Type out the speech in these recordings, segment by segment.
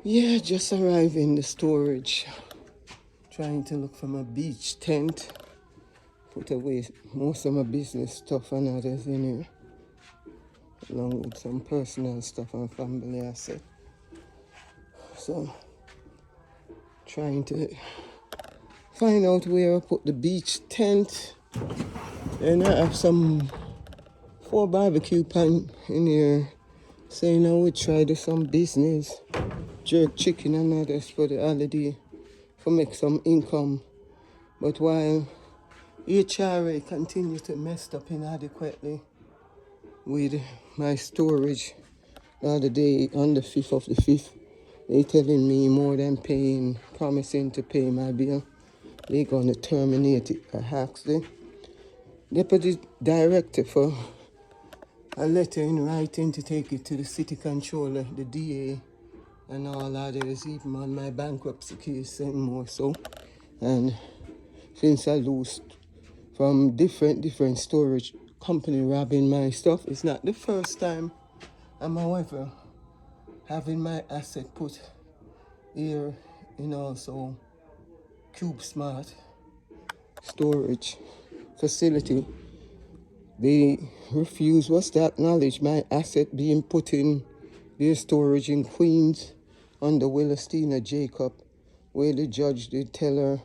Yeah, just arrived in the storage. Trying to look for my beach tent. Put away most of my business stuff and others in here. Along with some personal stuff and family asset. So, trying to find out where I put the beach tent. And I have some 4 barbecue pan in here. Saying I would try to some business. Jerk chicken and others for the holiday. For make some income. But while HRA continue to mess up inadequately with my storage, the other day on the 5th of the 5th, they telling me more than paying, promising to pay my bill. They gonna terminate it. I asked the deputy director for a letter in writing to take it to the city controller, the DA, and all others, even on my bankruptcy case and more so. And since I lost from different storage company robbing my stuff, it's not the first time I'm, however, having my asset put here in also Cube Smart storage facility. They refuse was to acknowledge my asset being put in their storage in Queens under Willistina Jacob, where the judge did tell her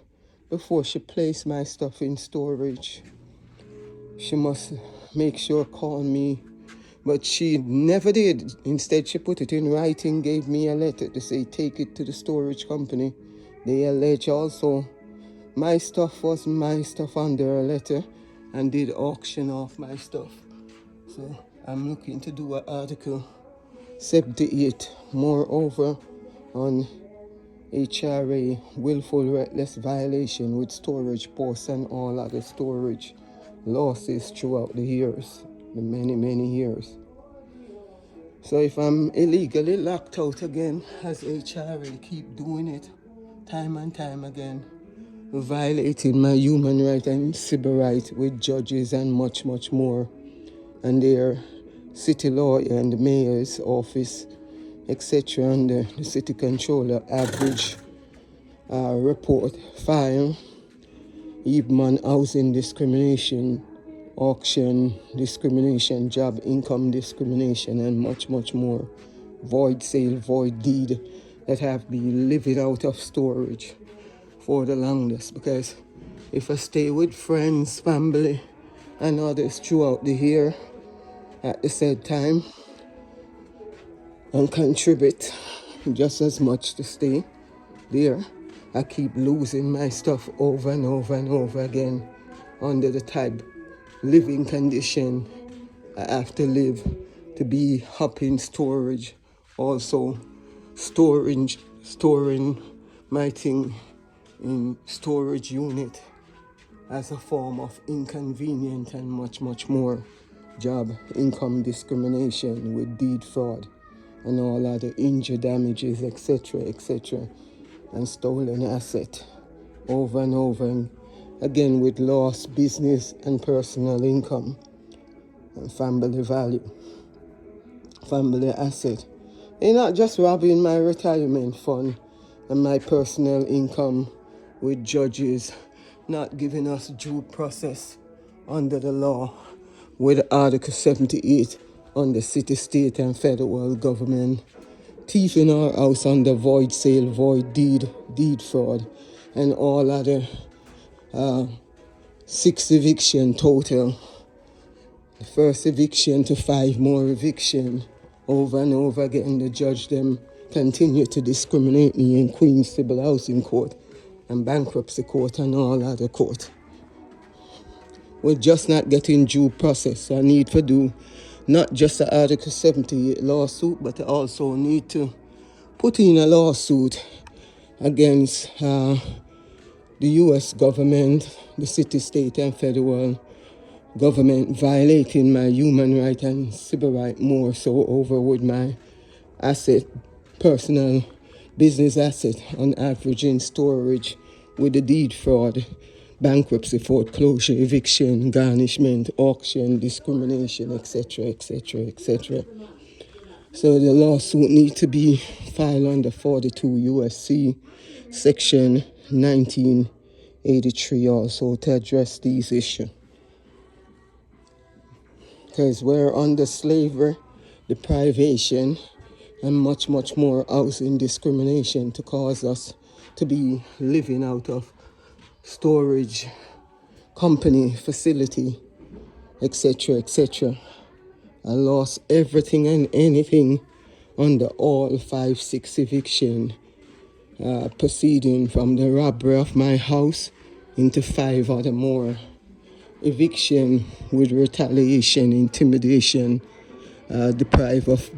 before she placed my stuff in storage, she must make sure call me. But she never did. Instead, she put it in writing, gave me a letter to say take it to the storage company. They allege also my stuff was my stuff under a letter and did auction off my stuff. So I'm looking to do an article 78 moreover on HRA willful reckless violation with storage posts and all other storage losses throughout the years, the many years. So if I'm illegally locked out again, as HRA keep doing it time and time again, violating my human right and civil right with judges and much more, and their city lawyer and the mayor's office, etc., and the city controller average report file, even on housing discrimination, auction discrimination, job income discrimination, and much more. Void sale, void deed that have been living out of storage for the longest. Because if I stay with friends, family, and others throughout the year at the said time and contribute just as much to stay there, I keep losing my stuff over and over again under the type living condition I have to live to be up in storage, also storing my thing in storage unit as a form of inconvenient and much more. Job income discrimination with deed fraud and all other injury damages, etc., and stolen asset over and over again with lost business and personal income and family value, family asset. They're not just robbing my retirement fund and my personal income with judges not giving us due process under the law with Article 78 on the city, state, and federal government, thief in our house under void sale, void deed fraud, and all other 6 eviction total. The first eviction to 5 more eviction over and over again. The judge them continue to discriminate me in Queens Civil Housing Court and Bankruptcy Court and all other court. We're just not getting due process. I need to do not just the Article 78 lawsuit, but I also need to put in a lawsuit against the U.S. government, the city, state, and federal government violating my human right and civil right more so over with my asset, personal business asset on average in storage with the deed fraud, bankruptcy, foreclosure, eviction, garnishment, auction, discrimination, etc. So the lawsuit needs to be filed under 42 USC section 1983 also to address these issues. Because we're under slavery, deprivation, and much, much more housing discrimination to cause us to be living out of storage, company, facility, etc., etc. I lost everything and anything under all 5-6 eviction proceeding from the robbery of my house into 5 other more eviction with retaliation, intimidation, deprived of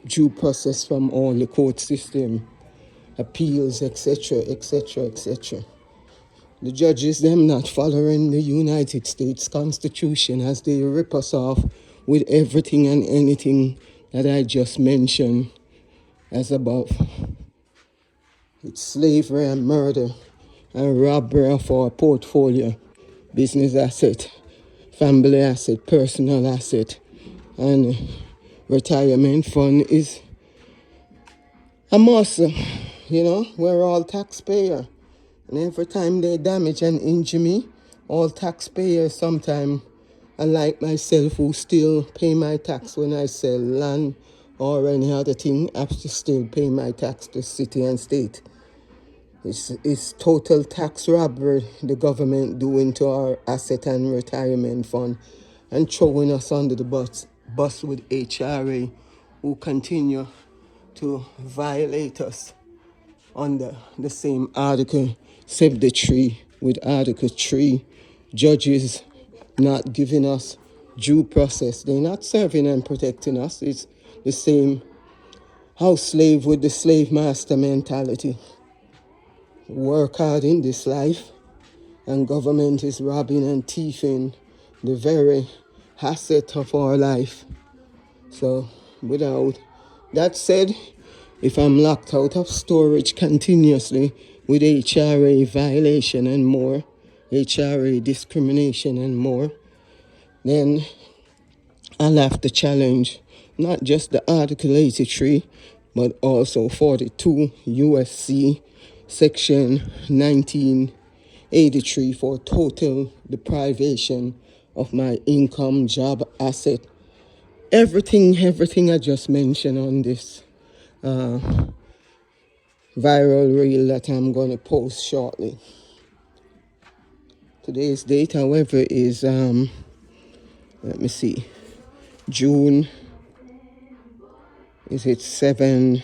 due process from all the court system, appeals, etc., etc., etc. The judges, them not following the United States Constitution as they rip us off with everything and anything that I just mentioned as above. It's slavery and murder and robbery of our portfolio, business asset, family asset, personal asset, and retirement fund is a must. We're all taxpayer. And every time they damage and injure me, all taxpayers sometimes, unlike myself who still pay my tax when I sell land or any other thing, I have to still pay my tax to city and state. It's total tax robbery the government doing to our asset and retirement fund and throwing us under the bus with HRA who continue to violate us under the same Article 73 with Article 3. Judges not giving us due process. They're not serving and protecting us. It's the same house slave with the slave master mentality. Work hard in this life, and government is robbing and thieving the very asset of our life. So, without that said, if I'm locked out of storage continuously with HRA violation and more, HRA discrimination and more, then I'll have to challenge not just the Article 83, but also 42 USC Section 1983 for total deprivation of my income, job, asset, everything I just mentioned on this viral reel that I'm going to post shortly. Today's date, however, is, let me see, June, is it 7,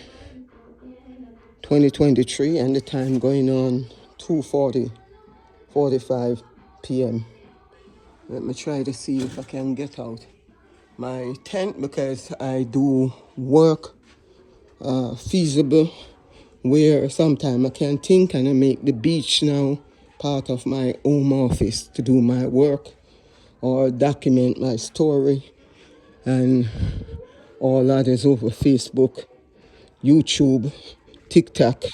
2023, and the time going on 2:45 p.m. Let me try to see if I can get out my tent because I do work feasible where sometimes I can think and I make the beach now part of my home office to do my work or document my story and all that is over Facebook, YouTube, TikTok,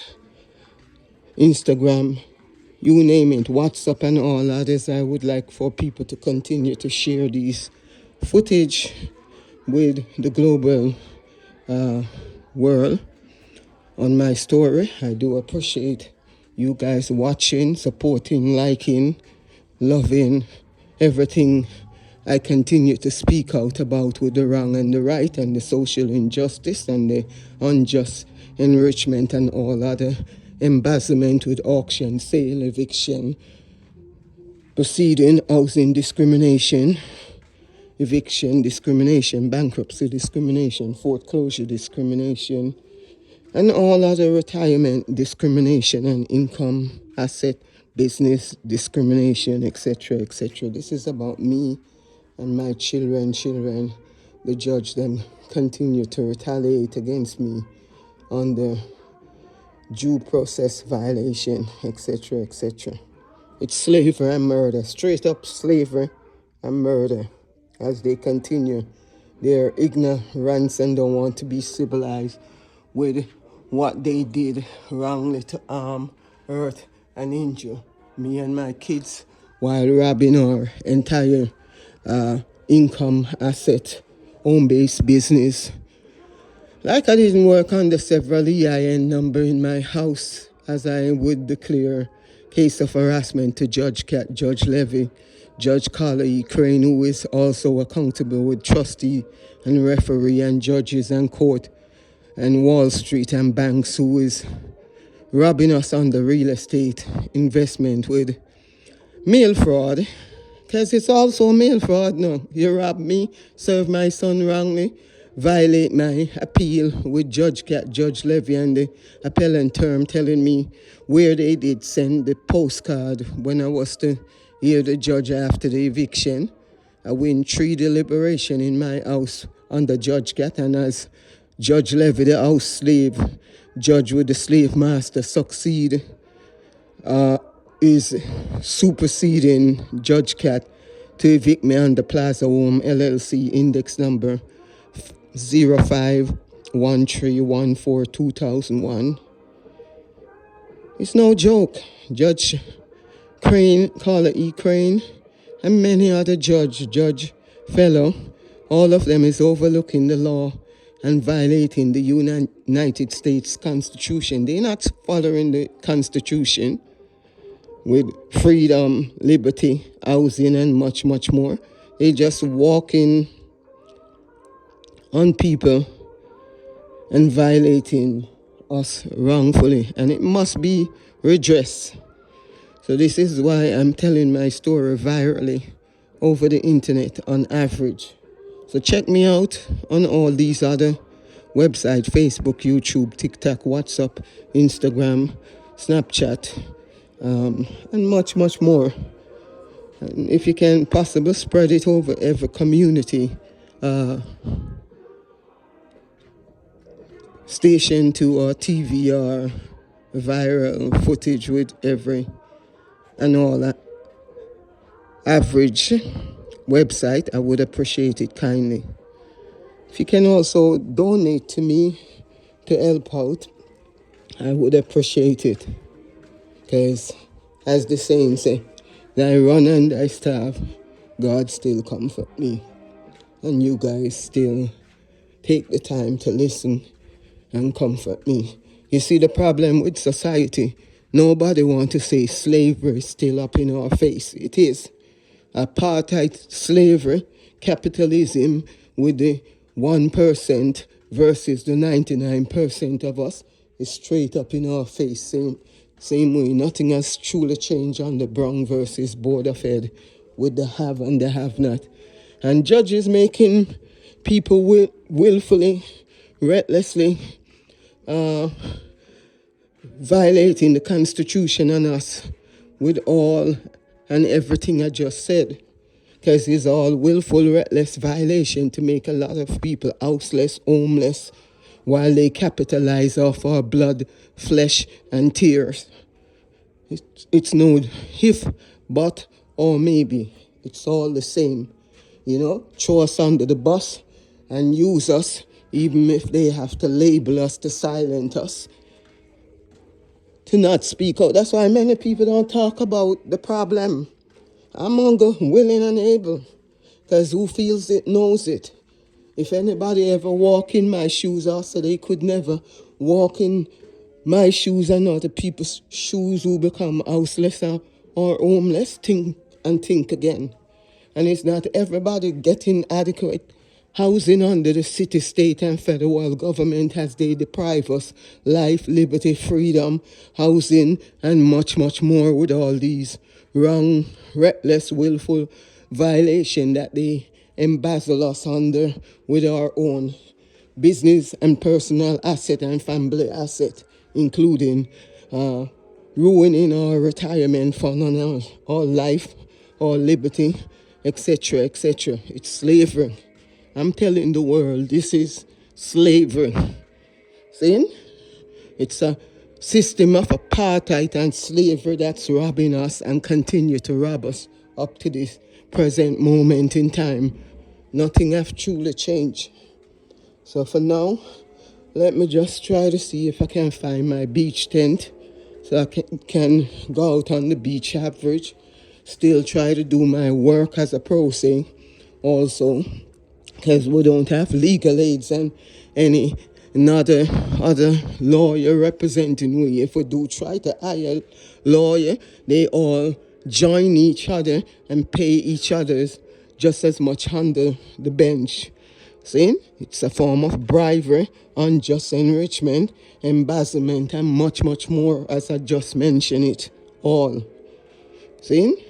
Instagram, you name it, WhatsApp and all that is. I would like for people to continue to share these footage with the global world on my story. I do appreciate you guys watching, supporting, liking, loving everything I continue to speak out about with the wrong and the right and the social injustice and the unjust enrichment and all other embezzlement with auction, sale, eviction, proceeding, housing discrimination, eviction discrimination, bankruptcy discrimination, foreclosure discrimination, and all other retirement discrimination and income, asset, business discrimination, etc., etc. This is about me and my children. The judge them continue to retaliate against me on the due process violation, etc., etc. It's slavery and murder, straight up slavery and murder as they continue their ignorance and don't want to be civilized with what they did wrongly to harm, hurt, and injure me and my kids while robbing our entire income, asset, home-based business, Like I didn't work on the several EIN number in my house as I would declare case of harassment to Judge Cat, Judge Levy, Judge Carla E. Crane, who is also accountable with trustee and referee and judges and court, and Wall Street and banks, who is robbing us on the real estate investment with mail fraud. Because it's also mail fraud now. You rob me, serve my son wrongly, violate my appeal with Judge Cat, Judge Levy, and the appellant term telling me where they did send the postcard when I was to hear the judge after the eviction. I win 3 deliberation in my house under Judge Cat, and as Judge Levy, the house slave, judge with the slave master, succeed is superseding Judge Cat to evict me under Plaza Home LLC index number 0513142001. It's no joke. Judge Crane, Carla E. Crane, and many other Judge Fellow, all of them is overlooking the law and violating the United States Constitution. They're not following the Constitution with freedom, liberty, housing, and much, much more. They just walking on people and violating us wrongfully, and it must be redressed. So this is why I'm telling my story virally over the internet on average. So check me out on all these other websites: Facebook, YouTube, TikTok, WhatsApp, Instagram, Snapchat, and much, much more. And if you can possibly spread it over every community station to or TV or viral footage with every and all that average website, I would appreciate it kindly. If you can also donate to me to help out, I would appreciate it. Because as the saying say, I run and I starve, God still comfort me. And you guys still take the time to listen and comfort me. You see the problem with society, nobody wants to say slavery is still up in our face. It is. Apartheid, slavery, capitalism with the 1% versus the 99% of us is straight up in our face. Same way, nothing has truly changed on the Brown versus Board of Ed with the have and the have not. And judges making people willfully, recklessly violating the Constitution on us with all and everything I just said. Because it's all willful, reckless violation to make a lot of people houseless, homeless, while they capitalize off our blood, flesh, and tears. It's no if, but, or maybe. It's all the same. You know, throw us under the bus and use us, even if they have to label us to silence us, to not speak out. That's why many people don't talk about the problem. I'm willing and able, because who feels it knows it. If anybody ever walk in my shoes also, they could never walk in my shoes and other people's shoes who become houseless or homeless. Think again. And it's not everybody getting adequate housing under the city, state, and federal government as they deprive us life, liberty, freedom, housing, and much, much more with all these wrong, reckless, willful violation that they embezzle us under with our own business and personal asset and family asset, including ruining our retirement fund and our life, our liberty, etc., etc. It's slavery. I'm telling the world, this is slavery. See? It's a system of apartheid and slavery that's robbing us and continue to rob us up to this present moment in time. Nothing has truly changed. So for now, let me just try to see if I can find my beach tent so I can go out on the beach average. Still try to do my work as a pro se also, because we don't have legal aids and any another other lawyer representing we. If we do try to hire a lawyer, they all join each other and pay each other's just as much under the bench. See, it's a form of bribery, unjust enrichment, embezzlement, and much, much more, as I just mentioned it all. See?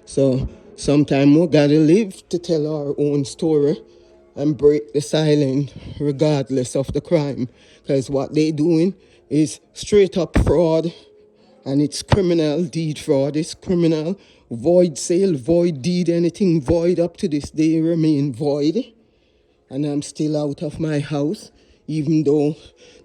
So sometimes we gotta live to tell our own story and break the silence regardless of the crime. Because what they doing is straight up fraud, and it's criminal. Deed fraud is criminal. Void sale, void deed, anything void up to this day remain void. And I'm still out of my house, even though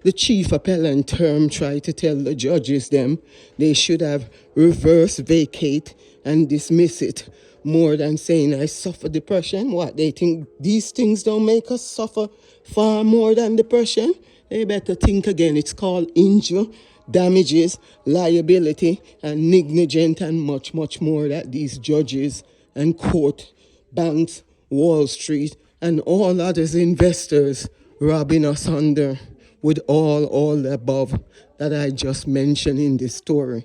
the chief appellant term tried to tell the judges them they should have reverse vacate and dismiss it, more than saying I suffer depression. What, they think these things don't make us suffer far more than depression? They better think again. It's called injury, damages, liability, and negligent, and much, much more that these judges and court, banks, Wall Street, and all others investors robbing us under with all the above that I just mentioned in this story.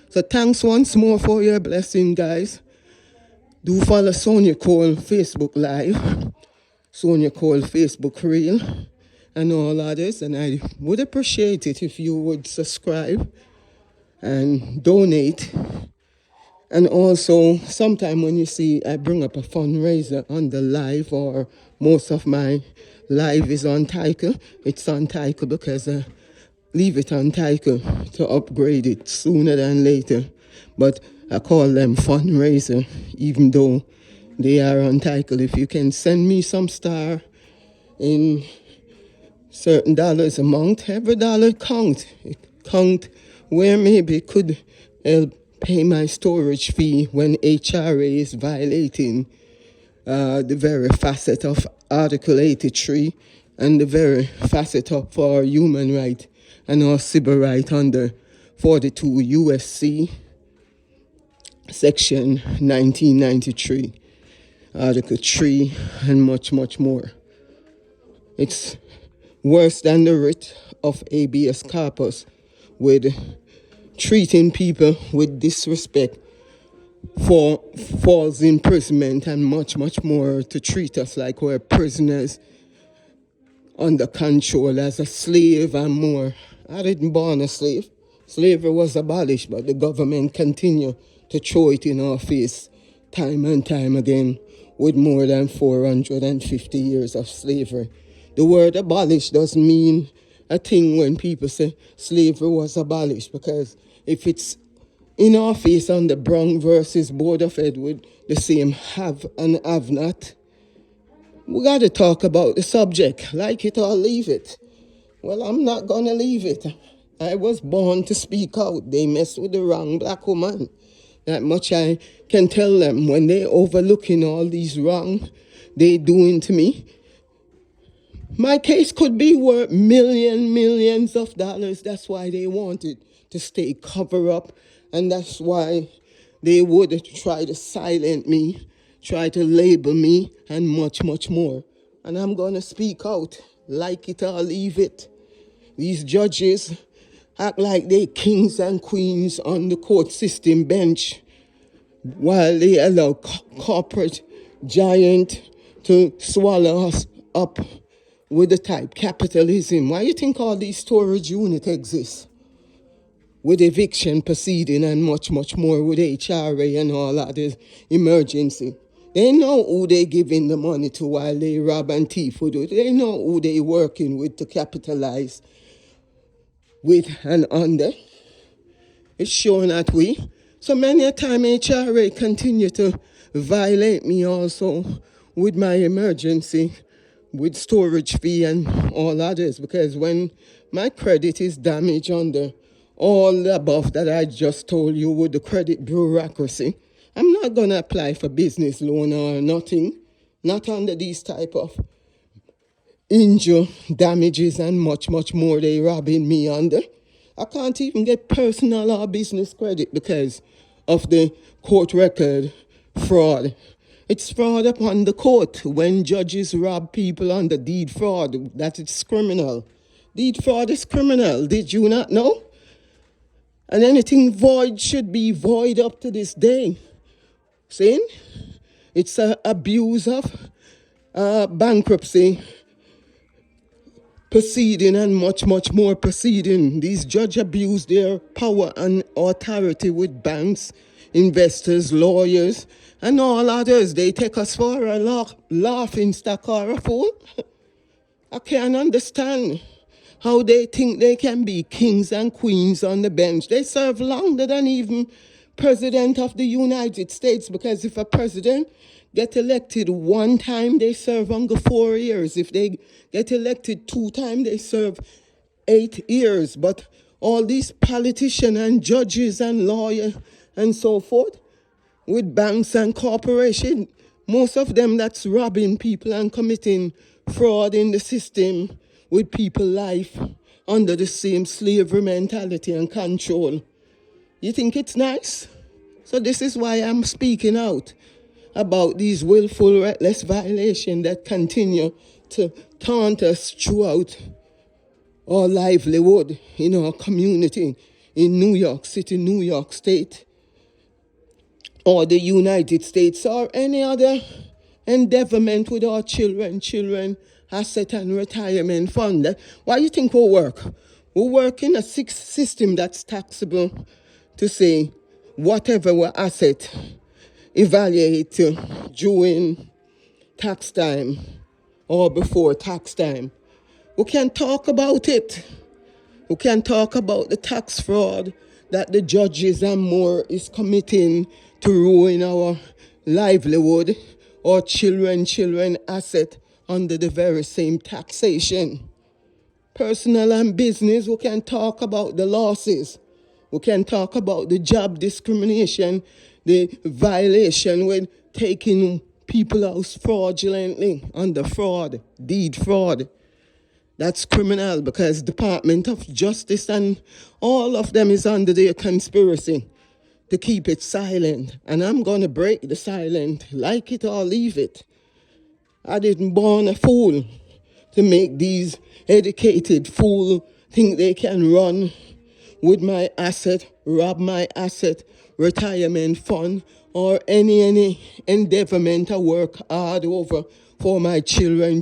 So thanks once more for your blessing, guys. Do follow Sonia Cole Facebook Live, Sonia Cole Facebook Reel, and all others. And I would appreciate it if you would subscribe and donate. And also, sometime when you see I bring up a fundraiser on the live, or most of my live is on title, it's on title because I leave it on title to upgrade it sooner than later. But I call them fundraiser, even though they are on title. If you can send me some star in certain dollars amount, every dollar count. It count where maybe it could help pay my storage fee when HRA is violating the very facet of Article 83 and the very facet of our human right and our civil right under 42 USC Section 1993, Article 3, and much, much more. It's worse than the writ of habeas corpus, with treating people with disrespect for false imprisonment and much, much more, to treat us like we're prisoners under control as a slave and more. I didn't born a slave. Slavery was abolished, but the government continue to throw it in our face time and time again with more than 450 years of slavery. The word abolish doesn't mean a thing when people say slavery was abolished, because if it's in our face on the Brown versus Board of Ed with the same have and have not, we got to talk about the subject. Like it or leave it. Well, I'm not going to leave it. I was born to speak out. They mess with the wrong black woman. That much I can tell them. When they overlooking all these wrong they doing to me, my case could be worth millions of dollars. That's why they wanted to stay cover up. And that's why they would try to silence me, try to label me, and much, much more. And I'm going to speak out. Like it or leave it. These judges act like they kings and queens on the court system bench, while they allow corporate giant to swallow us up with the type capitalism. Why you think all these storage units exist? With eviction proceeding and much, much more, with HRA and all that emergency. They know who they giving the money to while they rob and thief with it. They know who they working with to capitalize with and under. It's showing that we. So many a time HRA continue to violate me also with my emergency, with storage fee and all others, because when my credit is damaged under all the above that I just told you with the credit bureaucracy, I'm not going to apply for business loan or nothing, not under these type of injury, damages, and much, much more they robbing me under. I can't even get personal or business credit because of the court record fraud It's fraud upon the court when judges rob people under deed fraud. That is criminal. Deed fraud is criminal. Did you not know? And anything void should be void up to this day. Saying it's an abuse of bankruptcy proceeding and much, much more proceeding. These judges abuse their power and authority with banks, investors, lawyers, and all others. They take us for a laughing stock or a fool. I can't understand how they think they can be kings and queens on the bench. They serve longer than even President of the United States, because if a president get elected one time, they serve under 4 years. If they get elected 2 times, they serve 8 years. But all these politicians and judges and lawyers and so forth, with banks and corporations, most of them that's robbing people and committing fraud in the system with people's life under the same slavery mentality and control. You think it's nice? So this is why I'm speaking out about these willful, reckless violations that continue to taunt us throughout our livelihood in our community, in New York City, New York State, or the United States, or any other endeavorment with our children, asset and retirement fund. Why do you think we work? We work in a system that's taxable to say whatever our asset evaluate during tax time or before tax time. We can talk about it. We can talk about the tax fraud that the judges and more is committing to ruin our livelihood or children asset under the very same taxation. Personal and business, we can talk about the losses. We can talk about the job discrimination, the violation with taking people out fraudulently under fraud, deed fraud. That's criminal because Department of Justice and all of them is under their conspiracy to keep it silent. And I'm going to break the silence, like it or leave it. I didn't born a fool to make these educated fools think they can run with my asset, rob my asset, retirement fund, or any endeavorment I work hard over for my children,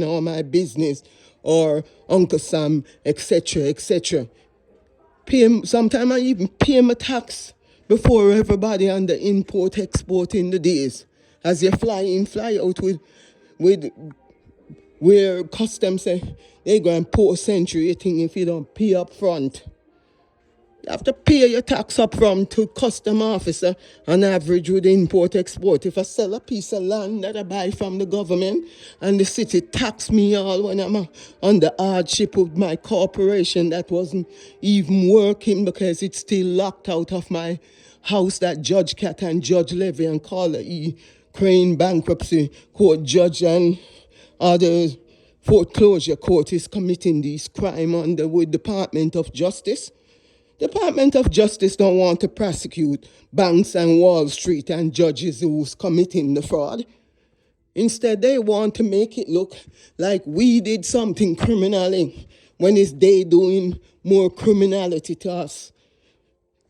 or my business, or Uncle Sam, etc. Sometimes I even pay my tax before everybody on the import-export in the days. As you fly out with where customs say they go and put a century thing if you don't pay up front. You have to pay your tax up front to custom officer on average with import-export. If I sell a piece of land that I buy from the government and the city tax me all when I'm under hardship with my corporation that wasn't even working because it's still locked out of my house that Judge Cat and Judge Levy and Carla E. Crane bankruptcy court judge and other foreclosure court is committing these crimes under with Department of Justice. Department of Justice don't want to prosecute banks and Wall Street and judges who's committing the fraud. Instead, they want to make it look like we did something criminally when it's they doing more criminality to us.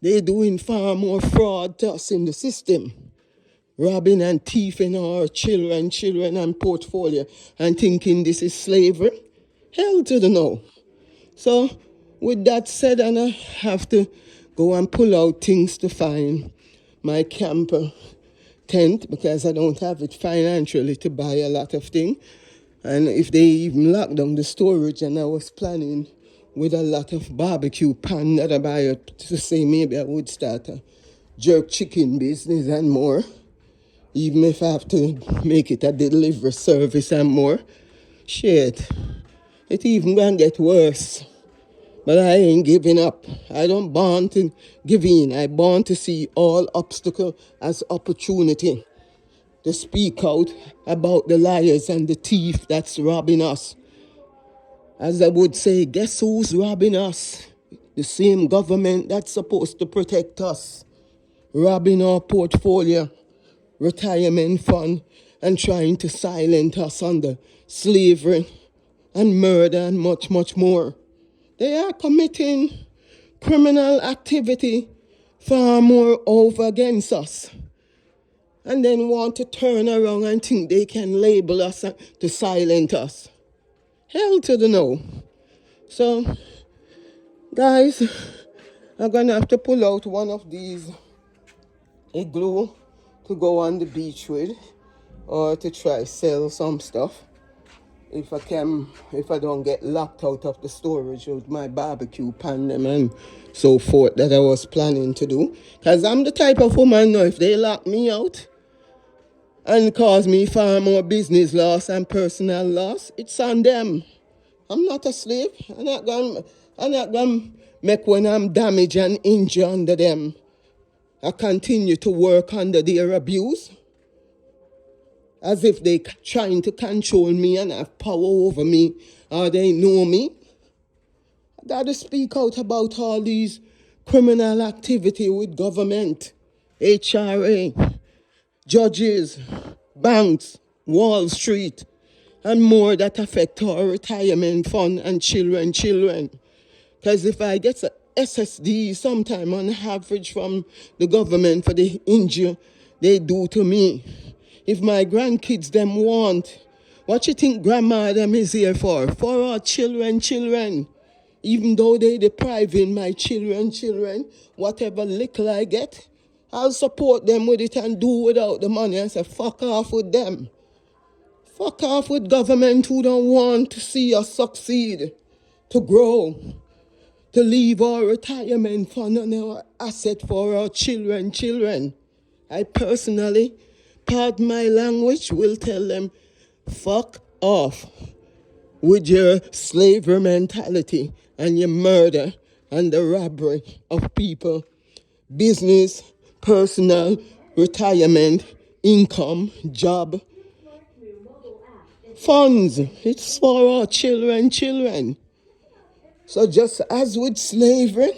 They're doing far more fraud to us in the system. Robbing and thieving our children and portfolio and thinking this is slavery. Hell to the no. So, with that said, and I have to go and pull out things to find my camper tent because I don't have it financially to buy a lot of things. And if they even lock down the storage, and I was planning with a lot of barbecue pan that I buy to say maybe I would start a jerk chicken business and more. Even if I have to make it a delivery service and more. Shit, it even gonna get worse. But I ain't giving up. I don't born to give in. I born to see all obstacle as opportunity. To speak out about the liars and the thief that's robbing us. As I would say, guess who's robbing us? The same government that's supposed to protect us. Robbing our portfolio. retirement fund and trying to silence us under slavery and murder and much, much more. They are committing criminal activity far more over against us, and then want to turn around and think they can label us to silence us. Hell to the no. So, guys, I'm going to have to pull out one of these igloo to go on the beach with, or to try sell some stuff. If I don't get locked out of the storage with my barbecue pan them and so forth that I was planning to do. Because I'm the type of woman now, if they lock me out and cause me far more business loss and personal loss, it's on them. I'm not a slave. I'm not gonna make when I'm damaged and injured under them. I continue to work under their abuse, as if they trying to control me and have power over me, or they know me. I gotta speak out about all these criminal activity with government, HRA, judges, banks, Wall Street, and more that affect our retirement fund and children. Because if I get a SSD sometime on average from the government for the injury they do to me, if my grandkids them want, what you think grandma them is here for? For our children. Even though they depriving my children, whatever little I get, I'll support them with it and do without the money and say fuck off with them. Fuck off with government who don't want to see us succeed, to grow, to leave our retirement fund and our asset for our children. I personally, pardon my language, will tell them, fuck off with your slavery mentality and your murder and the robbery of people, business, personal, retirement, income, job, funds. It's for our children. So just as with slavery,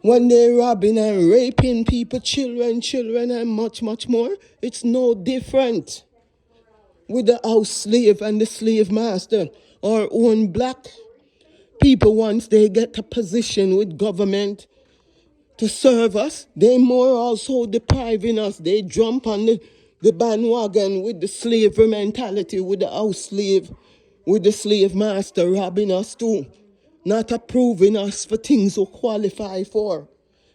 when they're robbing and raping people, children, and much, much more, it's no different with the house slave and the slave master. Our own black people, once they get a position with government to serve us, they more also depriving us. They jump on the bandwagon with the slavery mentality, with the house slave, with the slave master robbing us too. Not approving us for things we qualify for.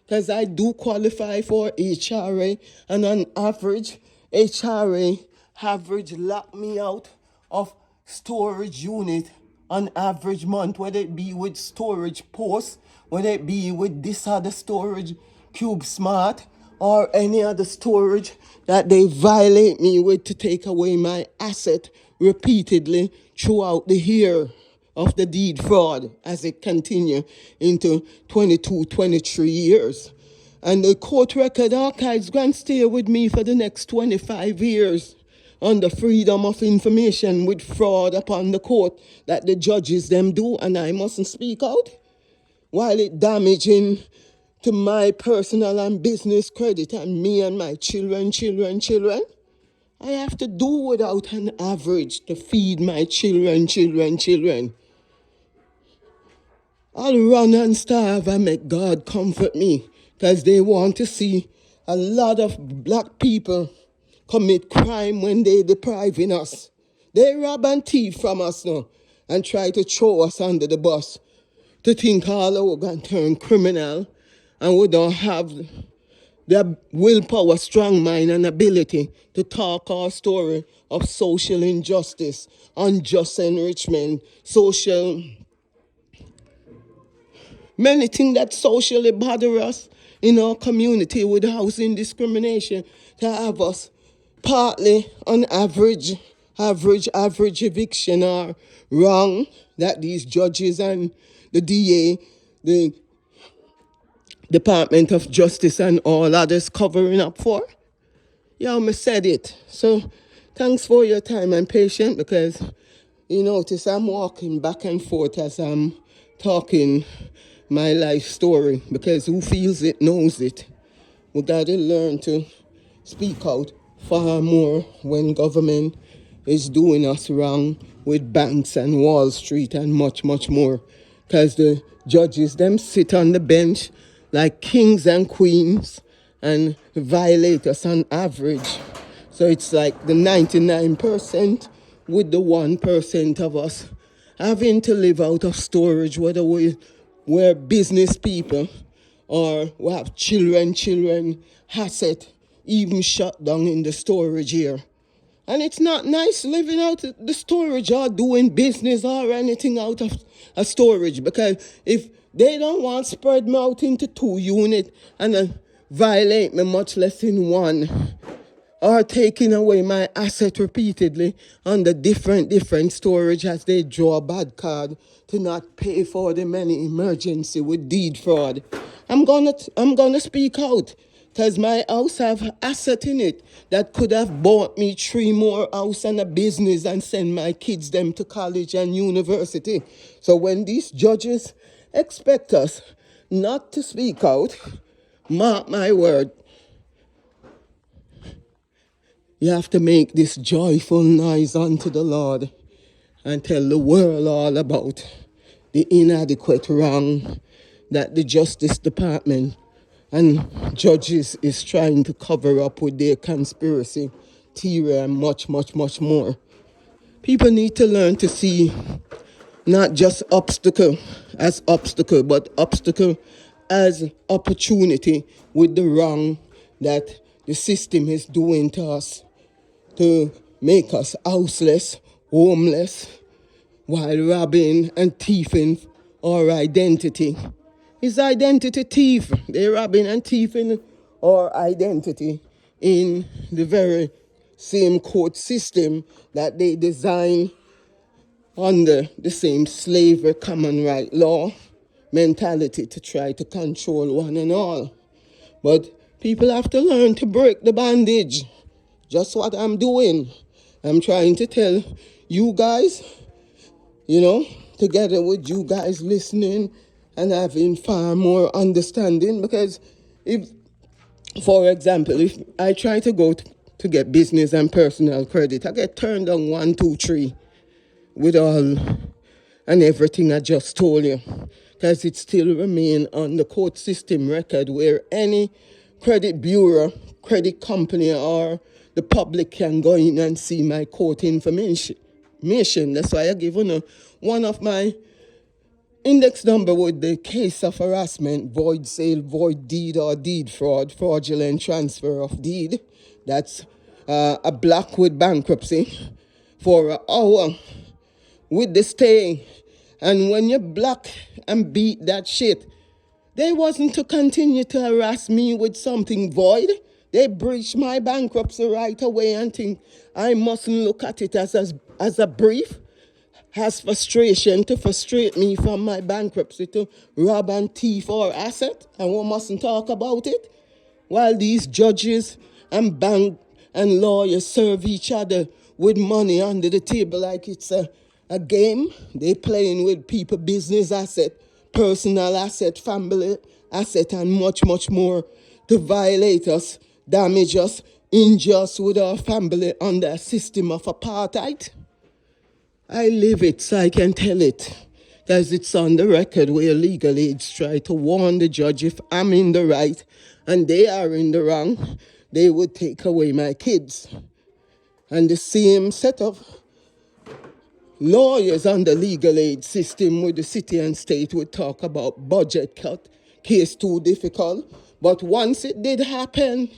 Because I do qualify for HRA, and on average, HRA average lock me out of storage unit on average month, whether it be with storage posts, whether it be with this other storage, Cube Smart, or any other storage that they violate me with to take away my asset repeatedly throughout the year of the deed fraud as it continue into 22, 23 years. And the court record archives going to stay with me for the next 25 years under freedom of information with fraud upon the court that the judges them do, and I mustn't speak out while it damaging to my personal and business credit and me and my children. I have to do without an average to feed my children. I'll run and starve and make God comfort me, because they want to see a lot of black people commit crime when they depriving us. They rob and thief from us now and try to throw us under the bus to think all we're going to turn criminal and we don't have the willpower, strong mind and ability to talk our story of social injustice, unjust enrichment, social many things that socially bother us in our community with housing discrimination to have us partly on average eviction are wrong, that these judges and the DA, the Department of Justice and all others covering up for. Yeah, I said it. So thanks for your time and patience, because you notice I'm walking back and forth as I'm talking my life story, because who feels it knows it. We got to learn to speak out far more when government is doing us wrong with banks and Wall Street and much, much more. Because the judges, them sit on the bench like kings and queens and violate us on average. So it's like the 99% with the 1% of us having to live out of storage, whether we're business people or we have children, asset, even shut down in the storage here. And it's not nice living out the storage or doing business or anything out of a storage, because if they don't want to spread me out into 2 units and violate me much less in one, or taking away my asset repeatedly on the different storage as they draw a bad card to not pay for them any emergency with deed fraud. I'm gonna speak out, because my house have asset in it that could have bought me 3 more house and a business and send my kids them to college and university. So when these judges expect us not to speak out, mark my word, you have to make this joyful noise unto the Lord and tell the world all about the inadequate wrong that the Justice Department and judges is trying to cover up with their conspiracy theory and much, much, much more. People need to learn to see not just obstacle as obstacle, but obstacle as opportunity with the wrong that the system is doing to us, to make us houseless, homeless, while robbing and thieving our identity. It's identity thief. They're robbing and thieving our identity in the very same court system that they designed under the same slavery common right law mentality to try to control one and all. But people have to learn to break the bondage. Just what I'm doing. I'm trying to tell you guys, together with you guys listening and having far more understanding. Because if, for example, if I try to go to get business and personal credit, I get turned down 1, 2, 3 with all and everything I just told you. Because it still remains on the court system record where any credit bureau, credit company, or the public can go in and see my court information. That's why I give one of my index number with the case of harassment, void sale, void deed, or deed fraud, fraudulent transfer of deed. That's a block with bankruptcy for an hour with the stay. And when you block and beat that shit, they wasn't to continue to harass me with something void. They breached my bankruptcy right away and think I mustn't look at it as a brief, as frustration to frustrate me from my bankruptcy to rob and thief our asset, and we mustn't talk about it. While these judges and bank and lawyers serve each other with money under the table like it's a game, they playing with people business asset, personal asset, family asset, and much, much more to violate us, damage us, injure us with our family under a system of apartheid. I live it so I can tell it, because it's on the record where legal aids try to warn the judge if I'm in the right and they are in the wrong, they would take away my kids. And the same set of lawyers on the legal aid system with the city and state would talk about budget cut, case too difficult. But once it did happen,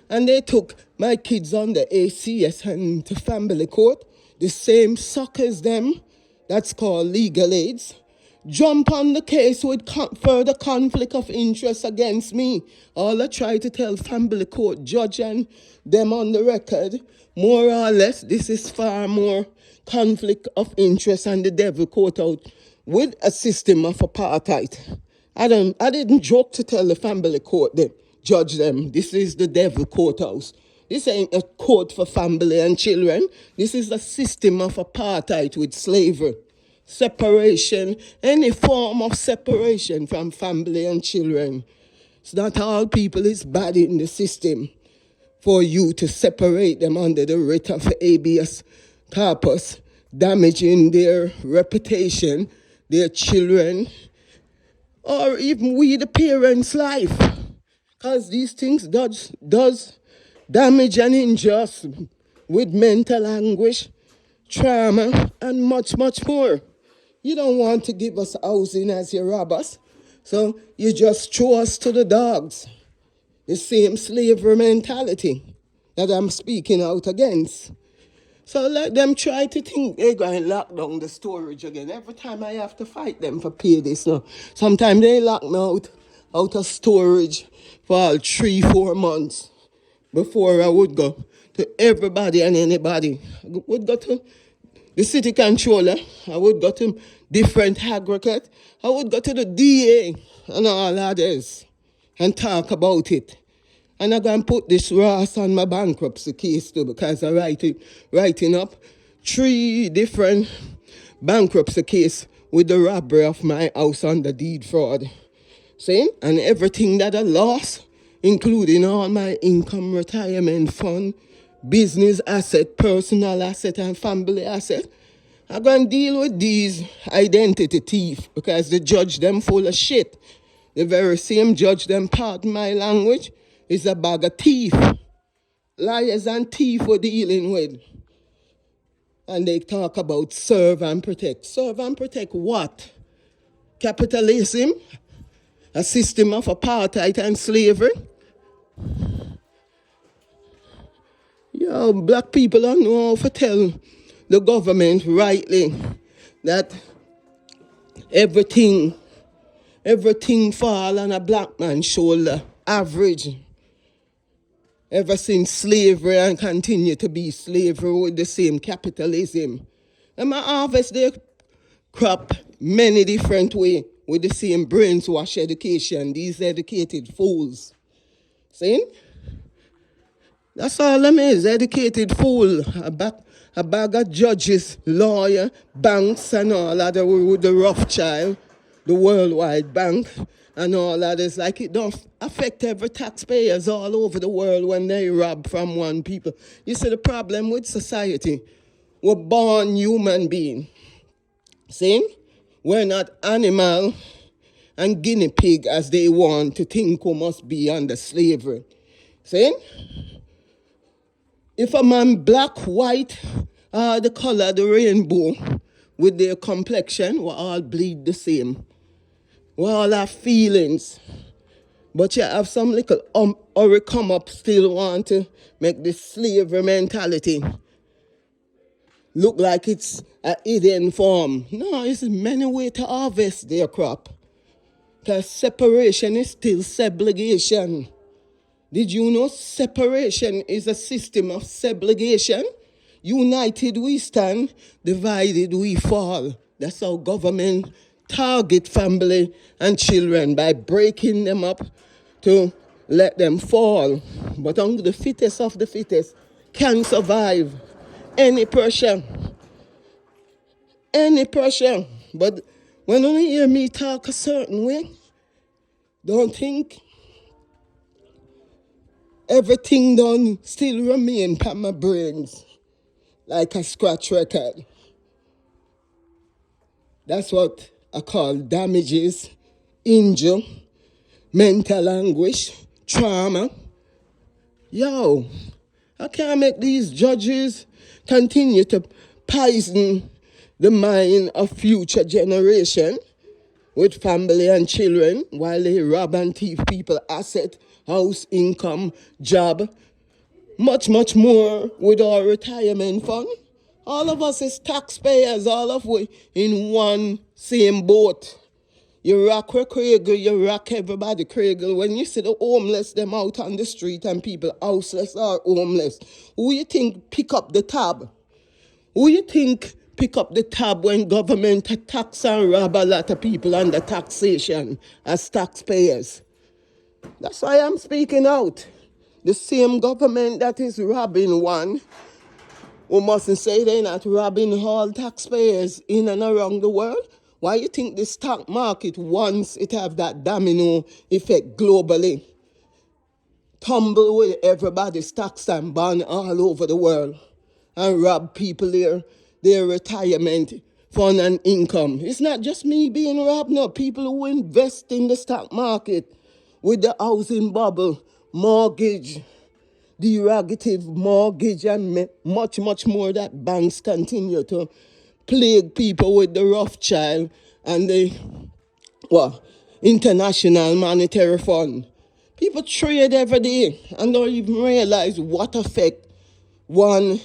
and they took my kids on the ACS and to family court, the same suckers them, that's called legal aids, jump on the case with further conflict of interest against me. All I try to tell family court judge and them on the record, more or less, this is far more conflict of interest and the devil court out with a system of apartheid. I didn't joke to tell the family court them, judge them, this is the devil courthouse. This ain't a court for family and children. This is a system of apartheid with slavery. Separation, any form of separation from family and children. It's not all people is bad in the system. for you to separate them under the writ of habeas corpus, damaging their reputation, their children, or even we the parents' life. Because these things does damage and injure us with mental anguish, trauma, and much, much more. You don't want to give us housing as you rob us, so you just throw us to the dogs. The same slavery mentality that I'm speaking out against. So let them try to think they're going to lock down the storage again. Every time I have to fight them for pay this now. Sometimes they lock me out of storage for 3-4 months before I would go to everybody and anybody. I would go to the city controller. I would go to different aggregate. I would go to the DA and all others and talk about it. And I'm going to put this Ross on my bankruptcy case too, because I'm writing up 3 different bankruptcy cases with the robbery of my house under deed fraud. See? And everything that I lost, including all my income, retirement fund, business asset, personal asset, and family asset, I'm going to deal with these identity thieves because the judge them full of shit. The very same judge them, pardon my language, is a bag of thief. Liars and thief we're dealing with. And they talk about serve and protect. Serve and protect what? Capitalism? A system of apartheid and slavery? Yo, black people don't know how to tell the government rightly that everything fall on a black man's shoulder, average. Ever since slavery and continue to be slavery with the same capitalism. And I harvest their crop many different ways with the same brainwash education, these educated fools. See? That's all them is, educated fool. A bag of judges, lawyer, banks and all other with the Rothschild, the Worldwide Bank and all others. Like it don't affect every taxpayers all over the world when they rob from one people. You see the problem with society? We're born human being. See? We're not animal and guinea pig as they want to think we must be under slavery. See? If a man black, white, the color, the rainbow, with their complexion, we all bleed the same. We all have feelings. But you have some little or come up still want to make this slavery mentality look like it's a hidden form. No, it's many ways to harvest their crop. Because separation is still segregation. Did you know separation is a system of segregation? United we stand, divided we fall. That's how government target family and children by breaking them up to let them fall. But only the fittest of the fittest can survive any pressure. Any pressure. But when you hear me talk a certain way, don't think everything done still remain in my brains like a scratch record. That's what I call damages, injury, mental anguish, trauma. Yo, I can't make these judges continue to poison the mind of future generation with family and children while they rob and thief people asset, house, income, job, much, much more with our retirement fund. All of us is taxpayers, all of we in one same boat. You rock Cradle, you rock everybody Cradle. When you see the homeless, them out on the street and people houseless or homeless, who you think pick up the tab? Who you think pick up the tab when government tax and rob a lot of people under taxation as taxpayers? That's why I'm speaking out. The same government that is robbing one, we mustn't say they're not robbing all taxpayers in and around the world. Why you think the stock market, once it have that domino effect globally, tumble with everybody's stocks and bond all over the world and rob people their retirement fund and income. It's not just me being robbed, no. People who invest in the stock market with the housing bubble, mortgage, derogative mortgage, and much, much more that banks continue to plague people with the Rothschild and the International Monetary Fund. People trade every day and don't even realize what effect one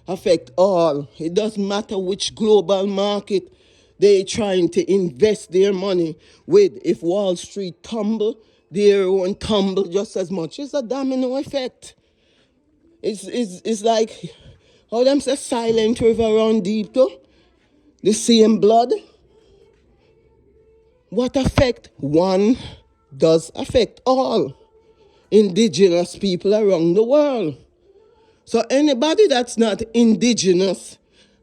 affect all. It doesn't matter which global market they trying to invest their money with. If Wall Street tumble, their own tumble just as much. It's a domino effect. It's like how them say silent river run deep too. The same blood. What affect one does affect all indigenous people around the world. So anybody that's not indigenous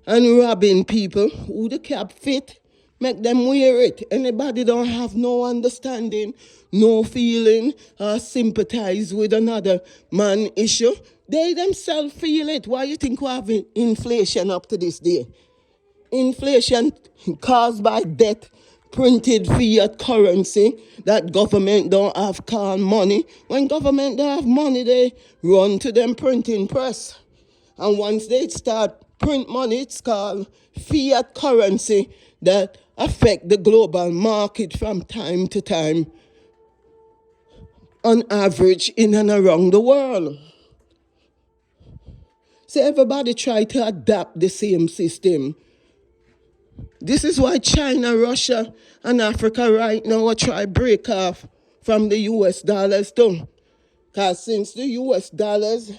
and robbing people, who the cap fit, make them wear it. Anybody don't have no understanding, no feeling, or sympathize with another man issue, they themselves feel it. Why you think we have inflation up to this day? Inflation caused by debt, printed fiat currency that government don't have called money. When government don't have money, they run to them printing press. And once they start print money, it's called fiat currency that affect the global market from time to time on average in and around the world. So everybody try to adapt the same system. This is why China, Russia, and Africa right now are trying to break off from the US dollars too. Because since the US dollars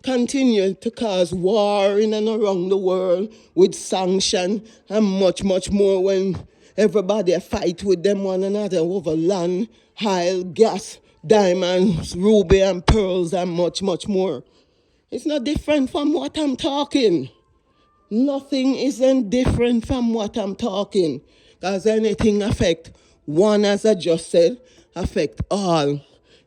continue to cause war in and around the world with sanction and much, much more when everybody fight with them one another over land, oil, gas, diamonds, ruby and pearls and much, much more. It's not different from what I'm talking. Nothing isn't different from what I'm talking. Because anything affect one, as I just said, affect all.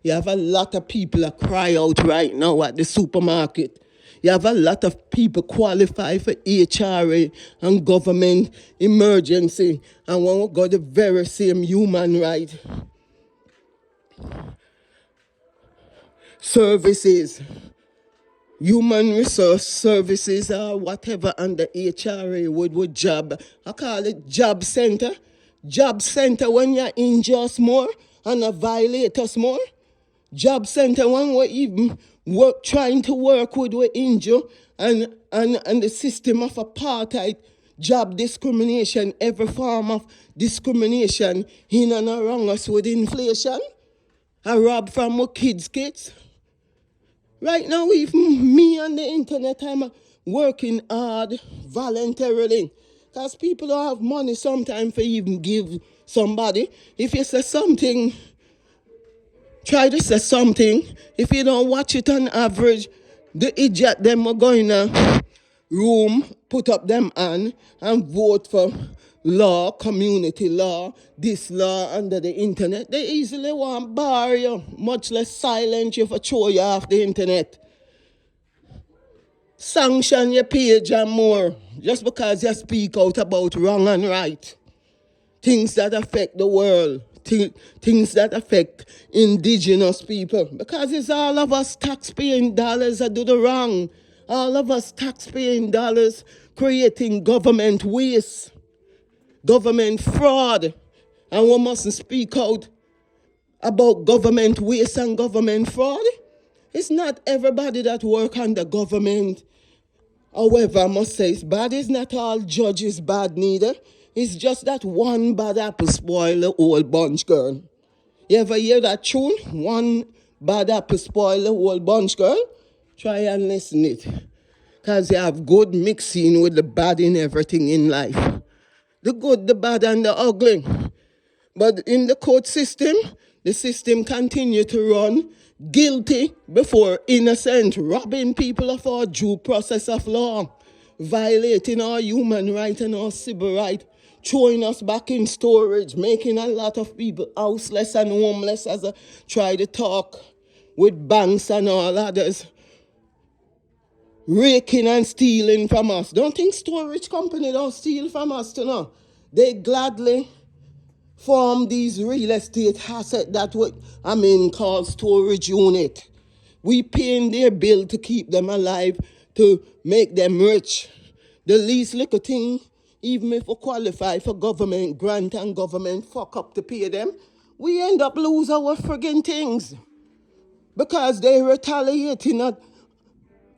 You have a lot of people that cry out right now at the supermarket. You have a lot of people qualify for HRA and government emergency and when we got the very same human right services, human resource services or whatever under HRA with job. I call it job center. Job center when you injure more and violate us more. Job center when we even trying to work with we injure and the system of apartheid, job discrimination, every form of discrimination in and around us with inflation. I rob from our kids. Right now, even me on the internet, I'm working hard voluntarily. Because people don't have money sometimes for even give somebody. If you say something, try to say something. If you don't watch it on average, the idiot them are going to room, put up them hand and vote for law, community law, this law under the internet. They easily want bar you, much less silence you for throw you off the internet. Sanction your page and more, just because you speak out about wrong and right. Things that affect the world, things that affect indigenous people. Because it's all of us taxpaying dollars that do the wrong. All of us taxpaying dollars creating government waste, government fraud. And we mustn't speak out about government waste and government fraud. It's not everybody that work under government. However, I must say it's bad. It's not all judges bad neither. It's just that one bad apple spoil the whole bunch, girl. You ever hear that tune? One bad apple spoil the whole bunch, girl? Try and listen it. Because you have good mixing with the bad in everything in life. The good, the bad, and the ugly. But in the court system, the system continue to run guilty before innocent, robbing people of our due process of law, violating our human right and our civil right, throwing us back in storage, making a lot of people houseless and homeless as I try to talk with banks and all others raking and stealing from us. Don't think storage company don't steal from us, you know. They gladly form these real estate assets that called storage unit. We paying their bill to keep them alive, to make them rich. The least little thing, even if we qualify for government grant and government fuck up to pay them, we end up lose our friggin' things. Because they retaliating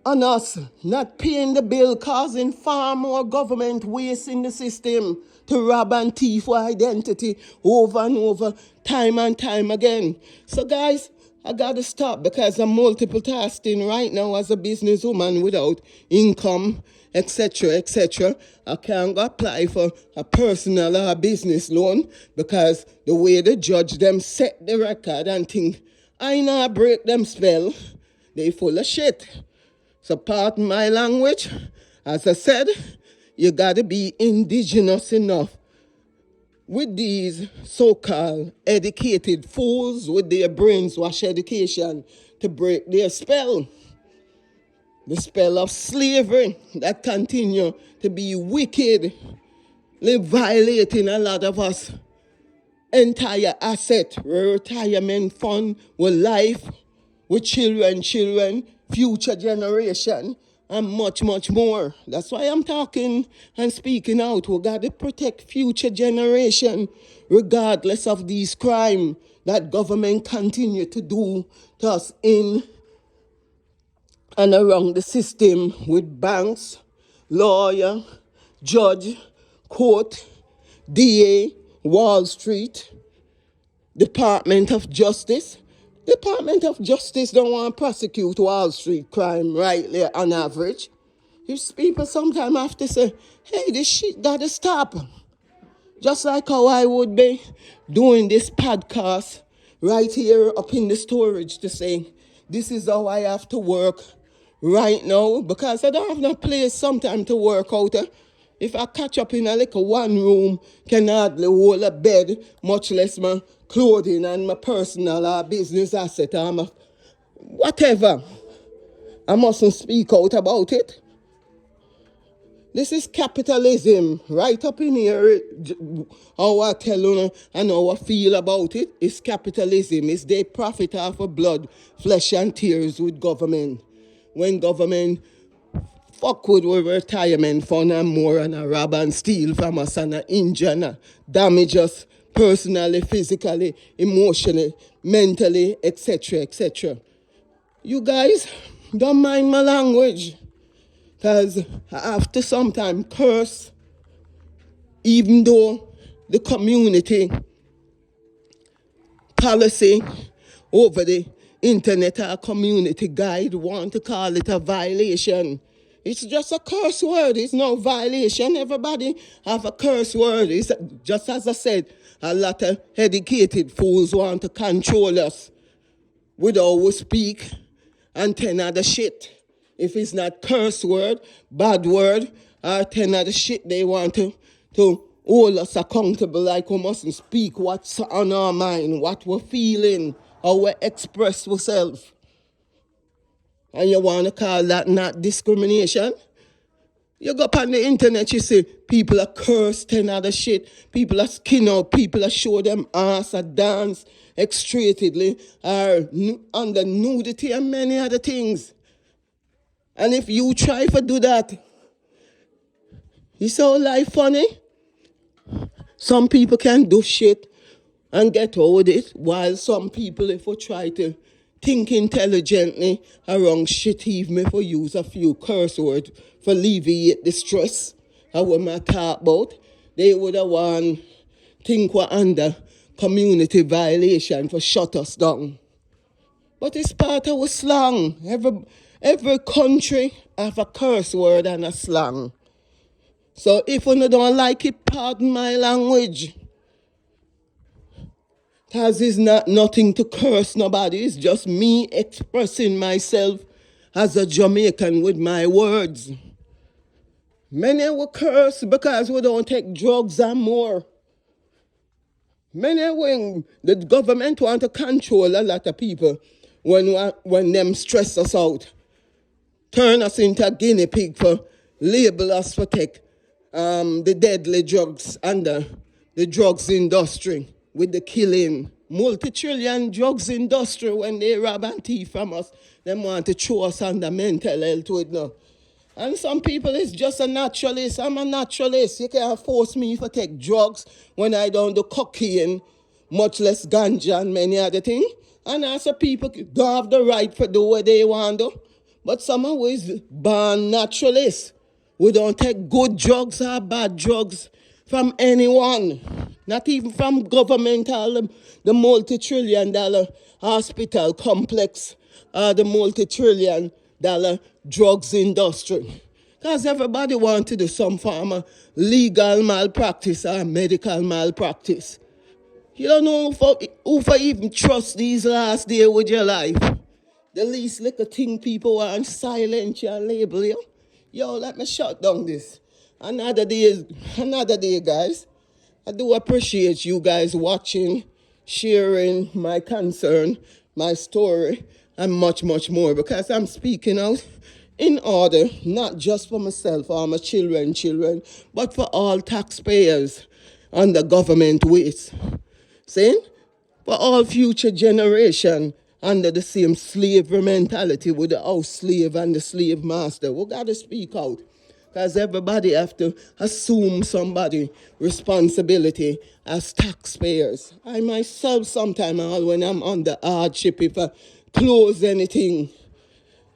on us, not paying the bill, causing far more government waste in the system to rob and thief for identity over and over, time and time again. So guys, I gotta stop because I'm multiple tasking right now as a businesswoman without income, etc., etc. I can't go apply for a personal or a business loan because the way the judge them set the record and think I not break them spell, they full of shit. So pardon my language. As I said, you gotta be indigenous enough with these so-called educated fools with their brains wash education to break their spell. The spell of slavery that continue to be wicked, violating a lot of us entire asset, retirement fund, with life, with children, future generation, and much, much more. That's why I'm talking and speaking out. We got to protect future generation, regardless of these crimes that government continue to do to us in and around the system with banks, lawyer, judge, court, DA, Wall Street, Department of Justice. Department of Justice don't want to prosecute Wall Street crime rightly on average. If people sometimes have to say, hey, this shit gotta stop. Just like how I would be doing this podcast right here up in the storage to say, this is how I have to work right now because I don't have no place sometime to work out. If I catch up in a little one room, can hardly hold a bed, much less my clothing and my personal or business asset or my whatever. I mustn't speak out about it. This is capitalism. Right up in here, how I tell you and how I feel about it, is capitalism. It's they profit off of blood, flesh and tears with government. When government fuck with retirement fund and more and a rob and steal from us and a injure and a damage us personally, physically, emotionally, mentally, etc., etc. You guys don't mind my language because I have to sometimes curse even though the community policy over the internet or community guide want to call it a violation. It's just a curse word. It's no violation. Everybody have a curse word. It's just as I said, a lot of educated fools want to control us with how we speak and 10 other shit. If it's not curse word, bad word, or 10 other shit, they want to hold us accountable like we mustn't speak what's on our mind, what we're feeling, how we express ourselves. And you want to call that not discrimination? You go up on the internet, you see people are cursed and other shit. People are skin out, people are show them ass or dance extratedly or under nudity and many other things. And if you try to do that, you say life funny? Some people can do shit and get out with it, while some people, if we try to think intelligently around shit, even if we use a few curse words for alleviate the stress of what I talk about, they would have want think we're under community violation for shut us down. But it's part of our slang. Every country have a curse word and a slang. So if you don't like it, pardon my language. Because it's not nothing to curse nobody. It's just me expressing myself as a Jamaican with my words. Many will curse because we don't take drugs and more. Many when the government want to control a lot of people when them stress us out, turn us into a guinea pig for label us for take the deadly drugs and the drugs industry with the killing. Multi-trillion drugs industry when they rob and thief from us, them want to throw us under mental health with now. And some people is just a naturalist. I'm a naturalist. You can't force me to take drugs when I don't do cocaine, much less ganja and many other things. And also people don't have the right to do what they want to do. But some of us born naturalists. We don't take good drugs or bad drugs from anyone. Not even from governmental, the multi-trillion-dollar hospital complex, the multi-trillion-dollar drugs industry. Because everybody wants to do some form of legal malpractice or medical malpractice. You don't know who for even trust these last days with your life. The least little thing people want silence you and label you. Yo, let me shut down this. Another day, guys. I do appreciate you guys watching, sharing my concern, my story, and much, much more, because I'm speaking out in order, not just for myself or my children, but for all taxpayers and the government waste. See? For all future generation under the same slavery mentality with the house slave and the slave master. We got to speak out. Because everybody have to assume somebody responsibility as taxpayers. I myself sometimes when I'm under hardship, if I close anything,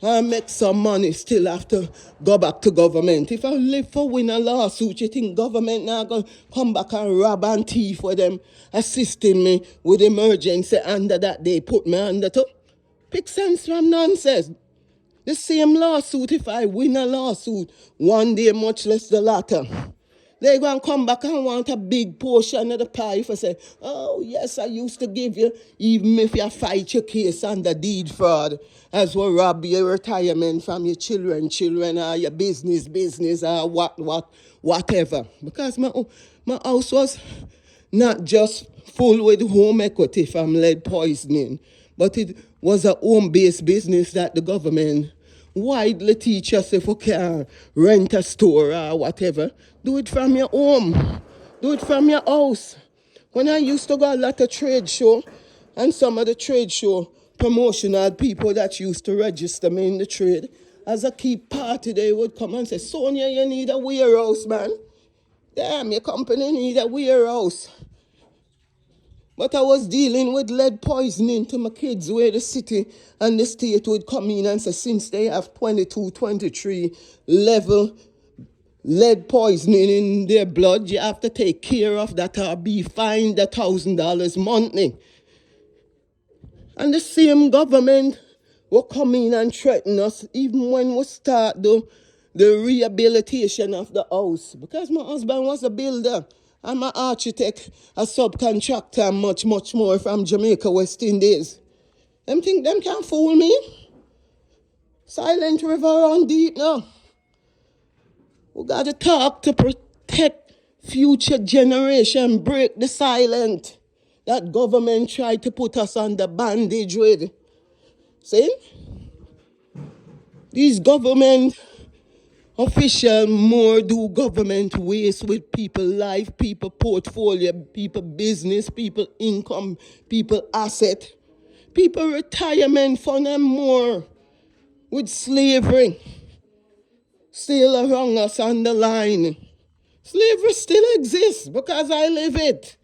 I make some money, still have to go back to government. If I live for win a lawsuit, you think government now going to come back and rob and thief for them assisting me with emergency under that they put me under to? Pick sense from nonsense. The same lawsuit, if I win a lawsuit, one day much less the latter, they're going to come back and want a big portion of the pie for say, oh yes, I used to give you, even if you fight your case under deed fraud, as well rob your retirement from your children, or your business, or whatever. Because my house was not just full with home equity from lead poisoning, but it was a home-based business that the government widely teach us if we can rent a store or whatever. Do it from your home. Do it from your house. When I used to go a lot of trade show, and some of the trade show promotional people that used to register me in the trade, as a key party, they would come and say, Sonia, you need a warehouse, man. Damn, your company need a warehouse. But I was dealing with lead poisoning to my kids where the city and the state would come in and say, since they have 22, 23 level lead poisoning in their blood, you have to take care of that or be fined $1,000 monthly. And the same government will come in and threaten us even when we start the rehabilitation of the house. Because my husband was a builder. I'm an architect, a subcontractor, and much, much more from Jamaica, West Indies. Them think them can't fool me. Silent River run deep now. We got to talk to protect future generation, break the silence that government tried to put us under bandage with. See? These government official more do government waste with people life, people portfolio, people business, people income, people asset, people retirement fund and more with slavery still around us on the line. Slavery still exists because I live it.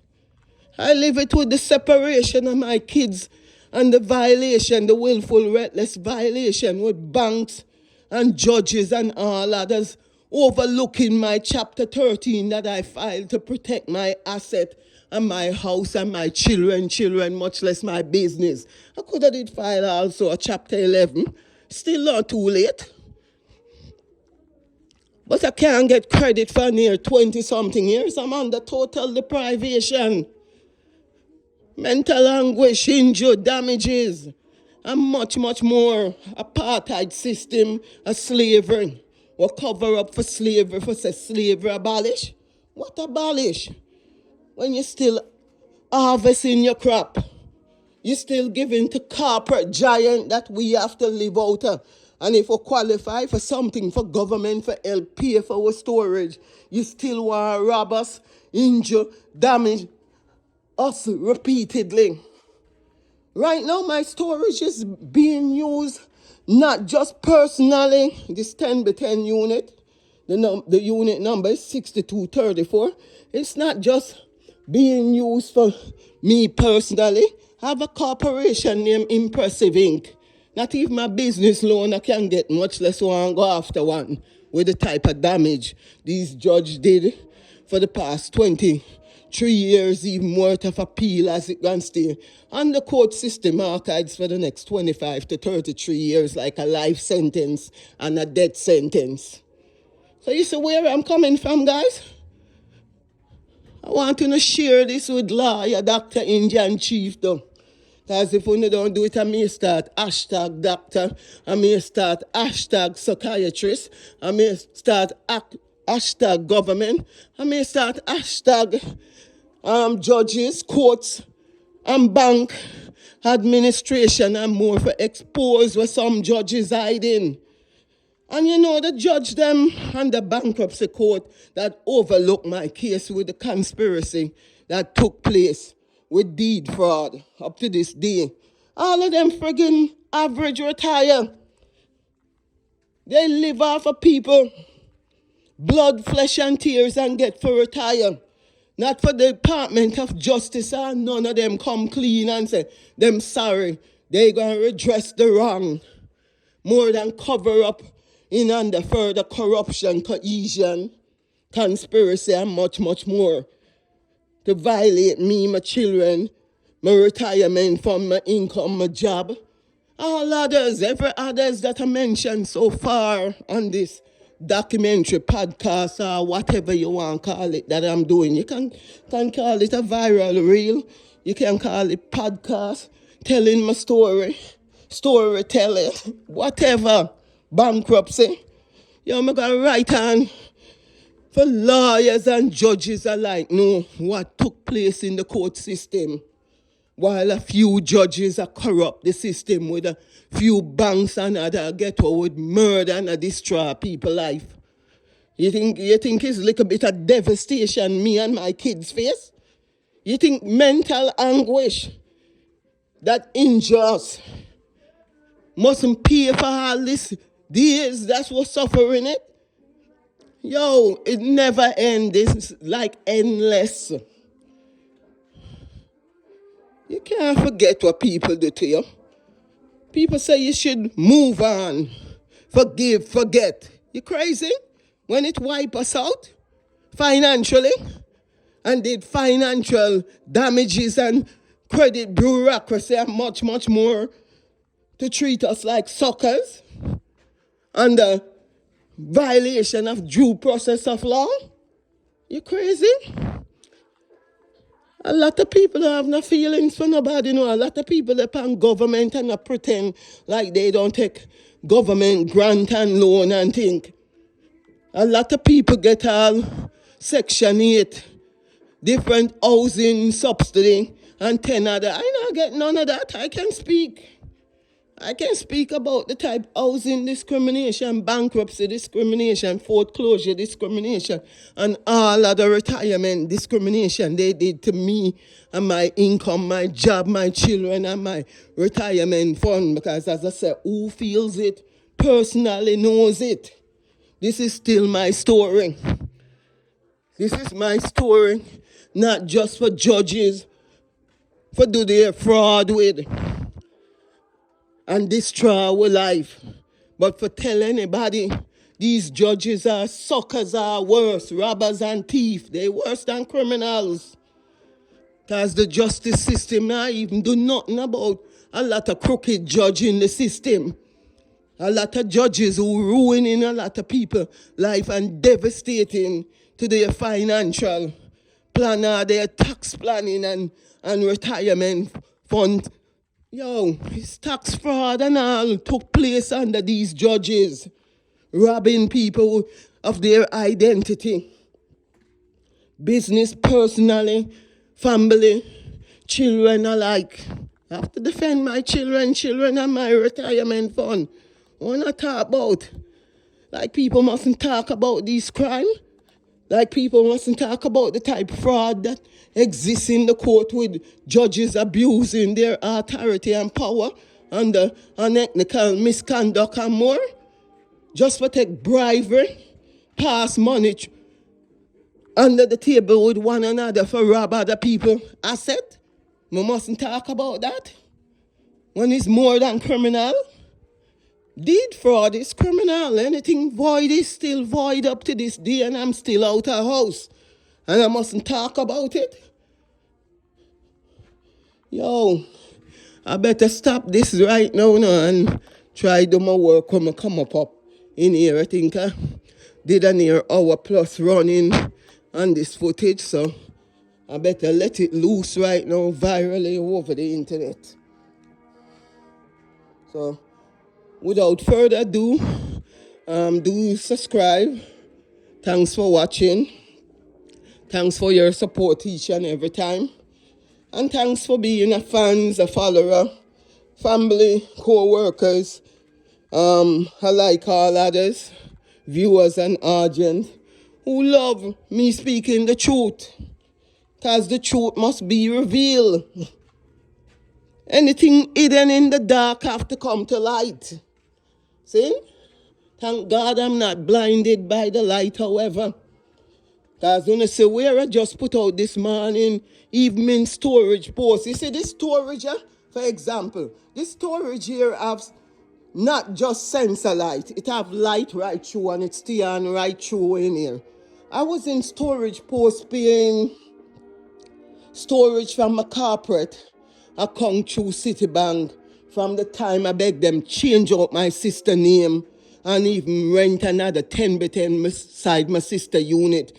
I live it with the separation of my kids and the violation, the willful, reckless violation with banks and judges and all others overlooking my chapter 13 that I filed to protect my asset and my house and my children, much less my business. I could have did file also a chapter 11. Still not too late. But I can't get credit for near 20-something years. I'm under total deprivation. Mental anguish, injury, damages, and much, much more. Apartheid system, a slavery. Or cover up for slavery, for say slavery abolish. What abolish? When you still harvesting your crop. You still giving to corporate giant that we have to live out of. And if we qualify for something for government for help pay for our storage, you still want to rob us, injure, damage us repeatedly. Right now, my storage is being used not just personally, this 10 by 10 unit, the unit number is 6234. It's not just being used for me personally. I have a corporation named Impressive Inc. Not even my business loan I can get, much less one go after one with the type of damage these judges did for the past 23 years, even worth of appeal as it can stay on the court system archives for the next 25 to 33 years, like a life sentence and a death sentence. So you see where I'm coming from, guys? I want to share this with lawyer, Dr. Indian Chief, though. Because if we don't do it, I may start hashtag doctor, I may start hashtag psychiatrist, I may start hashtag government, I may start hashtag judges, courts, and bank administration, and more for expose where some judges hiding. And you know, the judge them and the bankruptcy court that overlooked my case with the conspiracy that took place with deed fraud up to this day. All of them friggin' average retire. They live off of people, blood, flesh, and tears, and get for retire. Not for the Department of Justice, and none of them come clean and say, them sorry, they gonna redress the wrong. More than cover up in under further corruption, cohesion, conspiracy, and much, much more. To violate me, my children, my retirement fund, my income, my job. All others, every others that I mentioned so far on this documentary, podcast, or whatever you want to call it that I'm doing. You can call it a viral reel. You can call it podcast, telling my story, storytelling, whatever, bankruptcy. I'm going to write on for lawyers and judges alike know what took place in the court system, while a few judges are corrupt the system with a few banks and other ghetto with murder and destroy people's life. You think it's a little bit of devastation me and my kids face? You think mental anguish that injures mustn't pay for all this days that's what's suffering it? Yo, it never ends. It's like endless. You can't forget what people do to you. People say you should move on, forgive, forget. You crazy? When it wipe us out financially and did financial damages and credit bureaucracy and much, much more to treat us like suckers under violation of due process of law? You crazy? A lot of people don't have no feelings for nobody. A lot of people depend government and not pretend like they don't take government grant and loan and think. A lot of people get all Section 8, different housing subsidy, and 10 other. I don't get none of that. I can speak about the type of housing discrimination, bankruptcy discrimination, foreclosure discrimination, and all other retirement discrimination they did to me and my income, my job, my children, and my retirement fund. Because as I said, who feels it personally knows it. This is still my story. This is my story, not just for judges, for do their fraud with and destroy our life. But for tell anybody, these judges are suckers, are worse, robbers and thieves. They're worse than criminals. Because the justice system not even do nothing about a lot of crooked judges in the system. A lot of judges who ruining a lot of people's life and devastating to their financial plan or their tax planning and retirement fund. Yo, it's tax fraud and all took place under these judges, robbing people of their identity. Business, personally, family, children alike. I have to defend my children and my retirement fund. I want to talk about, like people mustn't talk about these crimes. Like people mustn't talk about the type of fraud that exists in the court with judges abusing their authority and power and the unethical misconduct and more. Just for take bribery, pass money under the table with one another for rob other people asset. We mustn't talk about that. When it's more than criminal. Deed fraud is criminal. Anything void is still void up to this day, and I'm still out of house. And I mustn't talk about it. Yo, I better stop this right now and try do my work when I come up in here. I think I did an hour plus running on this footage, so I better let it loose right now virally over the internet. So, without further ado, do subscribe. Thanks for watching. Thanks for your support each and every time. And thanks for being a fan, a follower, family, co-workers, like all others, viewers and audience who love me speaking the truth. Because the truth must be revealed. Anything hidden in the dark have to come to light. See? Thank God I'm not blinded by the light, however. Because when I say where I just put out this morning, evening storage post. You see this storage, for example, this storage here has not just sensor light. It have light right through and it's still on right through in here. I was in storage post paying storage from my corporate account through Citibank from the time I begged them change out my sister name and even rent another 10 by 10 beside my sister unit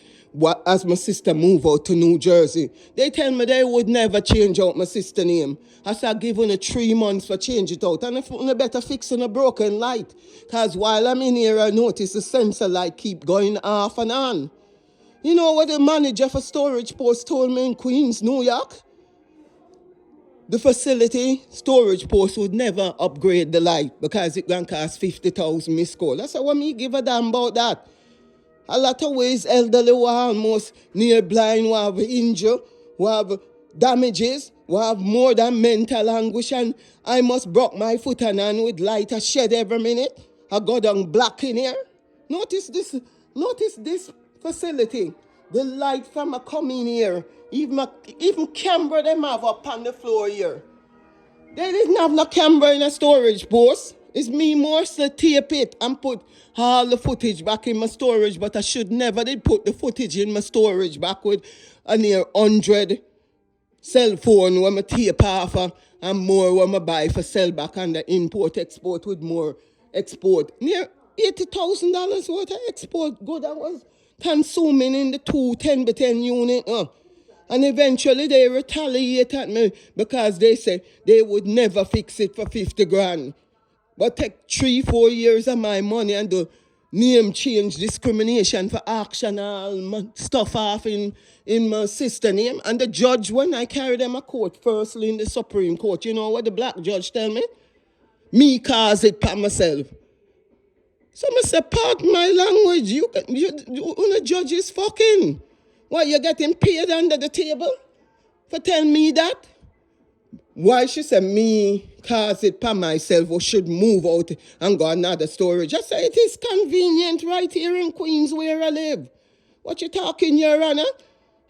as my sister move out to New Jersey. They tell me they would never change out my sister name. I said give them 3 months for change it out. And if you better fix on a broken light. Because while I'm in here, I notice the sensor light keep going off and on. You know what the manager for storage post told me in Queens, New York? The facility storage post would never upgrade the light because it can cost 50,000 missed call. I said, what me give a damn about that? A lot of ways elderly who are almost near blind, who have injured, who have damages, who have more than mental anguish, and I must broke my foot and hand with light a shed every minute. I go down black in here. Notice this facility. The light from a come in here. Even camera them have up on the floor here. They didn't have no camera in a storage post. It's me more to tape it and put all the footage back in my storage, but I should never did put the footage in my storage back with a near 100 cell phone when I tape off and more when I buy for sell back and the import export with more export. Near $80,000 worth of export good I was consuming in the 10 by 10 unit. And eventually they retaliate at me because they say they would never fix it for 50 grand. But take 3-4 years of my money and do name change discrimination for auction all my stuff off in my sister name. And the judge, when I carry them a court, firstly in the Supreme Court, you know what the black judge tell me? Me cause it by myself. So I say, pardon my language, you judge is fucking. What, you getting paid under the table for telling me that? Why she said me cause it by myself or should move out and go another storage? I say it is convenient right here in Queens where I live. What you talking, Your Honor?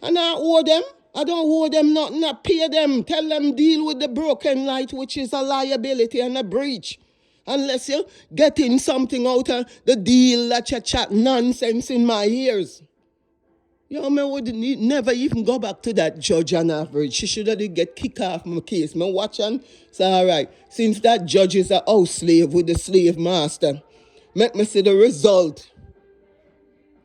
And I owe them. I don't owe them nothing. I pay them. Tell them deal with the broken light, which is a liability and a breach. Unless you're getting something out of the deal that you chat nonsense in my ears. Yo, I would never even go back to that judge on average. She should have get kicked off my case. I watch and say, all right, since that judge is a house slave with the slave master, make me see the result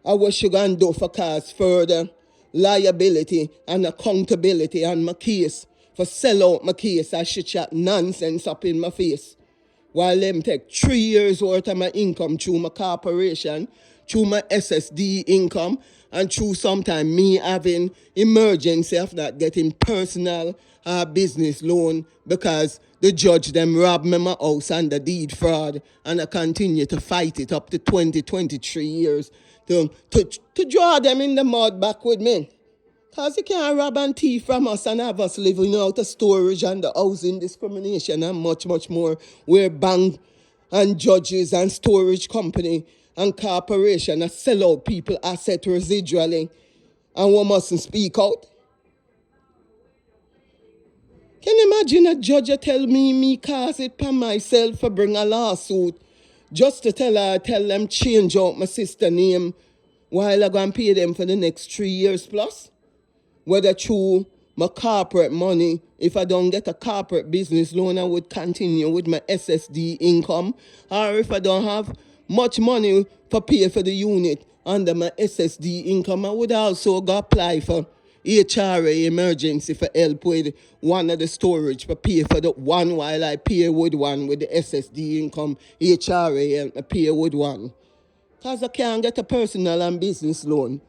of what she going to do for cause further liability and accountability on my case for sell out my case as she chat nonsense up in my face. While them take 3 years worth of my income through my corporation, through my SSD income, And through sometime me having emergency of not getting personal business loan because the judge them robbed me my house under deed fraud, and I continue to fight it up to 23 years to draw them in the mud back with me. Because you can't rob and thief from us and have us living out of storage and the housing discrimination and much, much more, where bank and judges and storage company and corporation are sell out people asset residually, and we mustn't speak out. Can you imagine a judge tell me cause it for myself for bring a lawsuit just to tell them change out my sister name while I go and pay them for the next 3 years plus? Whether through my corporate money, if I don't get a corporate business loan, I would continue with my SSD income. Or if I don't have much money for pay for the unit under my SSD income, I would also go apply for HRA emergency for help with one of the storage for pay for the one while I pay with one with the SSD income, HRA and I pay with one. Because I can't get a personal and business loan.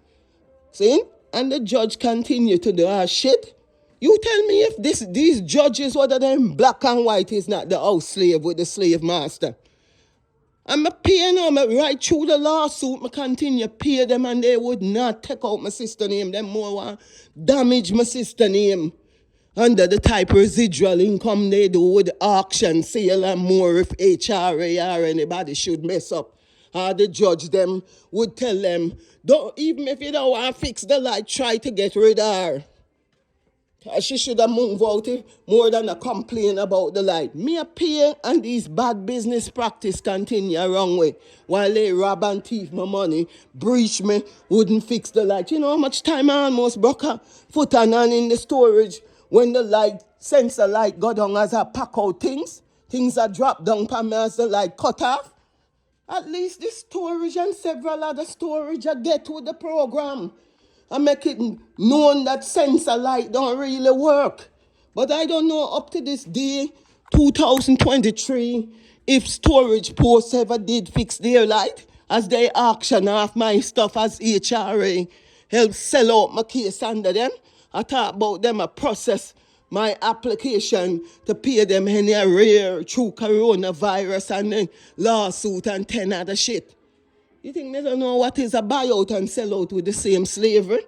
See? And the judge continue to do our shit. You tell me if these judges, whether they're black and white, is not the house slave with the slave master. I'm paying them right through the lawsuit. I continue to pay them and they would not take out my sister name. Them more want damage my sister name under the type of residual income they do with auction, sale and more if HRA or anybody should mess up. The judge them would tell them, don't, even if you don't want to fix the light, try to get rid of her. She should have moved out more than a complain about the light. Me a pay and these bad business practice continue wrong way. While they rob and thief my money, breach me, wouldn't fix the light. You know how much time I almost broke a foot and hand in the storage when the light, sensor light go down as I pack out things. Things are dropped down for me as the light cut off. At least the storage and several other storage I get with the program. I make it known that sensor light don't really work. But I don't know up to this day, 2023, if storage posts ever did fix their light as they auction off my stuff as HRA help sell out my case under them. I talk about them a process my application to pay them any arrear through coronavirus and the lawsuit and 10 other shit. You think they don't know what is a buyout and sell out with the same slavery?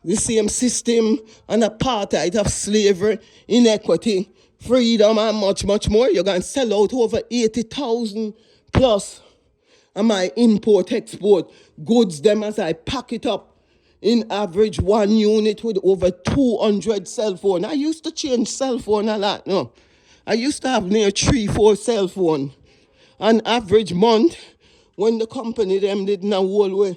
The same system and apartheid of slavery, inequity, freedom and much, much more. You're going to sell out over 80,000 plus of my import-export goods them as I pack it up. In average, one unit with over 200 cell phone. I used to change cell phone a lot. No, I used to have near 3-4 cell phone. An average month, when the company them didn't hold with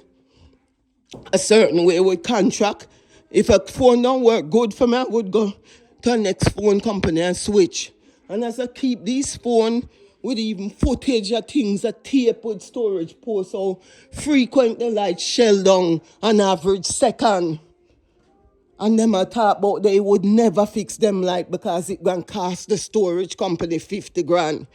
a certain way with contract, if a phone don't work good for me, I would go to the next phone company and switch. And as I keep these phone with even footage of things that tape with storage posts, so frequent the light shell down an average second. And them I talk about they would never fix them light because it going to cost the storage company 50 grand.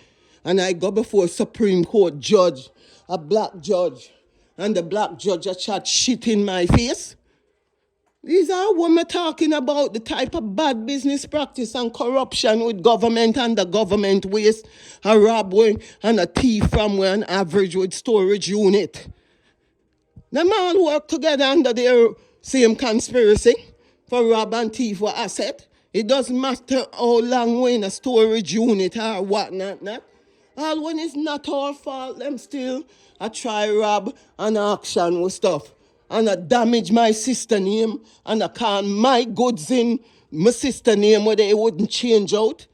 And I go before Supreme Court judge, a black judge, and the black judge a chat shit in my face. These are what we're talking about, the type of bad business practice and corruption with government and the government waste, a robbery and a thief from where an average with storage unit. Them all work together under their same conspiracy for rob and thief for asset. It doesn't matter how long we're in a storage unit or whatnot. All when it's not our fault, them still I try rob and auction with stuff. And I damage my sister name, and I call my goods in my sister name where they wouldn't change out.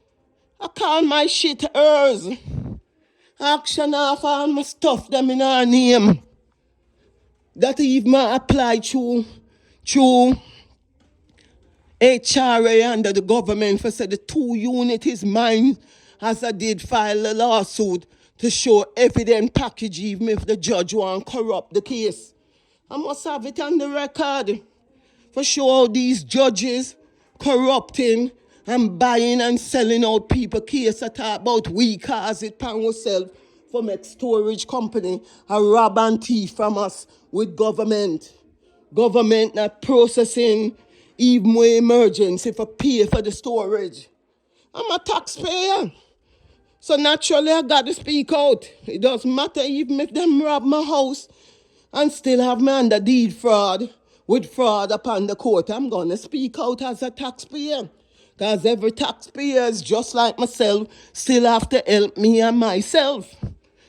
I call my shit hers. Auction off all my stuff them in her name. That even apply through HRA under the government for say the 2 unit is mine, as I did file a lawsuit to show evidence package even if the judge want corrupt the case. I must have it on the record for sure these judges corrupting and buying and selling out people case. I talk about we cause it pan ourselves from a storage company, a rob and thief from us with government. Government not processing even more emergency for pay for the storage. I'm a taxpayer. So naturally I got to speak out. It doesn't matter even if them rob my house and still have me under deed fraud with fraud upon the court. I'm going to speak out as a taxpayer. Because every taxpayer is just like myself, still have to help me and myself.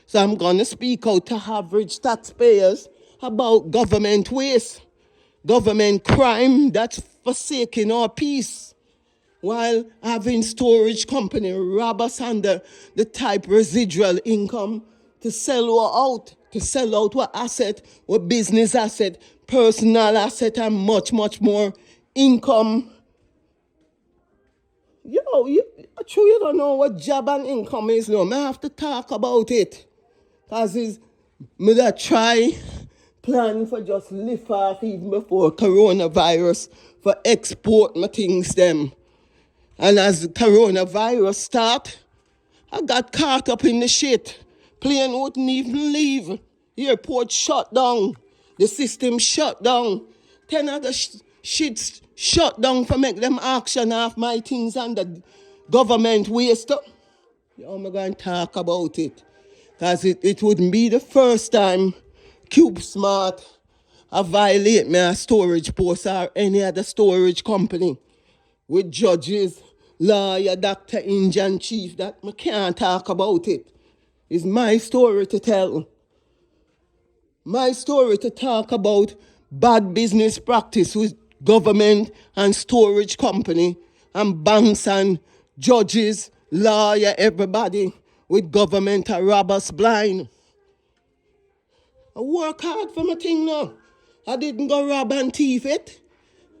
So I'm going to speak out to average taxpayers about government waste, government crime that's forsaking our peace, while having storage company rob us under the type residual income to sell out what asset, what business asset, personal asset, and much, much more income. You don't know what job and income is now. I have to talk about it. Because me that try plan for just lift off even before coronavirus for export my things them. And as the coronavirus start, I got caught up in the shit. Plane wouldn't even leave. Airport shut down. The system shut down. 10 other shits shut down for make them auction off my things and the government waste. I'm going to talk about it. Because it wouldn't be the first time CubeSmart violate my storage post or any other storage company with judges, lawyer, doctor, Indian chief that I can't talk about it. It's my story to tell. My story to talk about bad business practice with government and storage company and banks and judges, lawyer, everybody with government are rob us blind. I work hard for my thing now. I didn't go rob and thief it.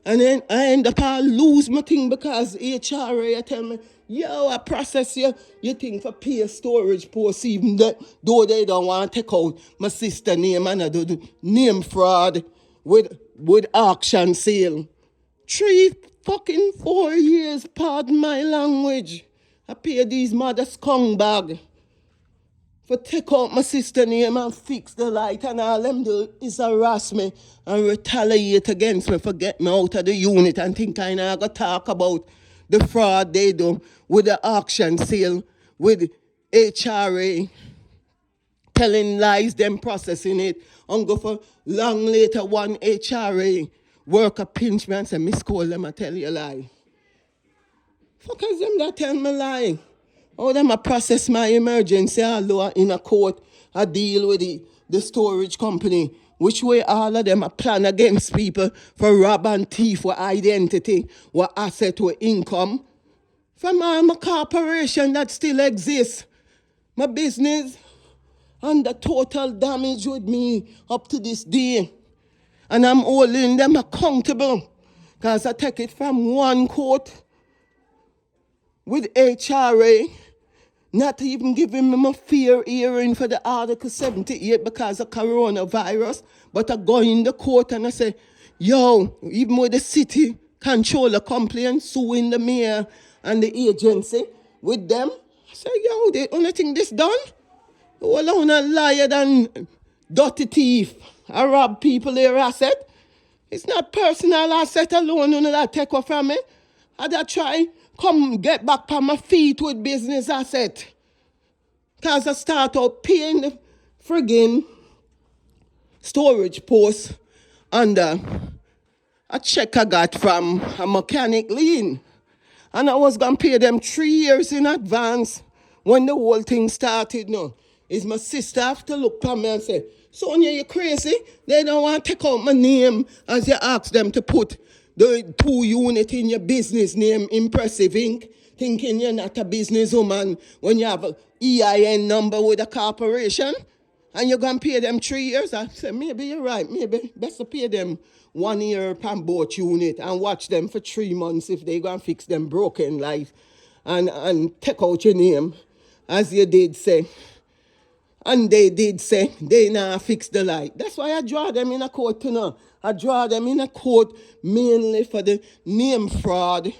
And then I end up I lose my thing because HRA tell me, yo, I process your thing for pay storage post even though they don't want to take out my sister name and I do the name fraud with auction sale. 4 years, pardon my language. I pay these mother scumbag for take out my sister name and fix the light, and all them do is harass me and retaliate against me for getting me out of the unit and think I now go talk about the fraud they do with the auction sale, with HRA telling lies, them processing it, and go for long later one HRA worker pinch me and say, Miss Cole, them I tell you a lie. Fuckers them that tell me lie. Oh, them I process my emergency, although in a court, I deal with the storage company, which way all of them I plan against people for rob and thief with identity, with asset, with income. From all my corporation that still exists, my business under total damage with me up to this day. And I'm holding them accountable because I take it from one court with HRA, not even giving me my fair hearing for the Article 78 because of coronavirus, but I go in the court and I say, yo, even with the city controller complaint, suing the mayor and the agency with them, I say, yo, they only think this done? Well, I'm a liar than dirty thief. I rob people their asset. It's not personal asset alone that take off from me. I try come get back on my feet with business asset. Because I start out paying the friggin' storage post under a check I got from a mechanic lien. And I was going to pay them 3 years in advance when the whole thing started. No, is my sister have to look at me and say, Sonia, you crazy? They don't want to take out my name as you ask them to put the 2 unit in your business name, Impressive Inc., thinking you're not a businesswoman when you have an EIN number with a corporation and you're going to pay them 3 years. I said, maybe you're right. Maybe best to pay them 1 year per boat unit and watch them for 3 months if they're going to fix them broken life and take out your name, as you did say. And they did say they now fix the light. That's why I draw them in a court to know. I draw them in a court mainly for the name fraud,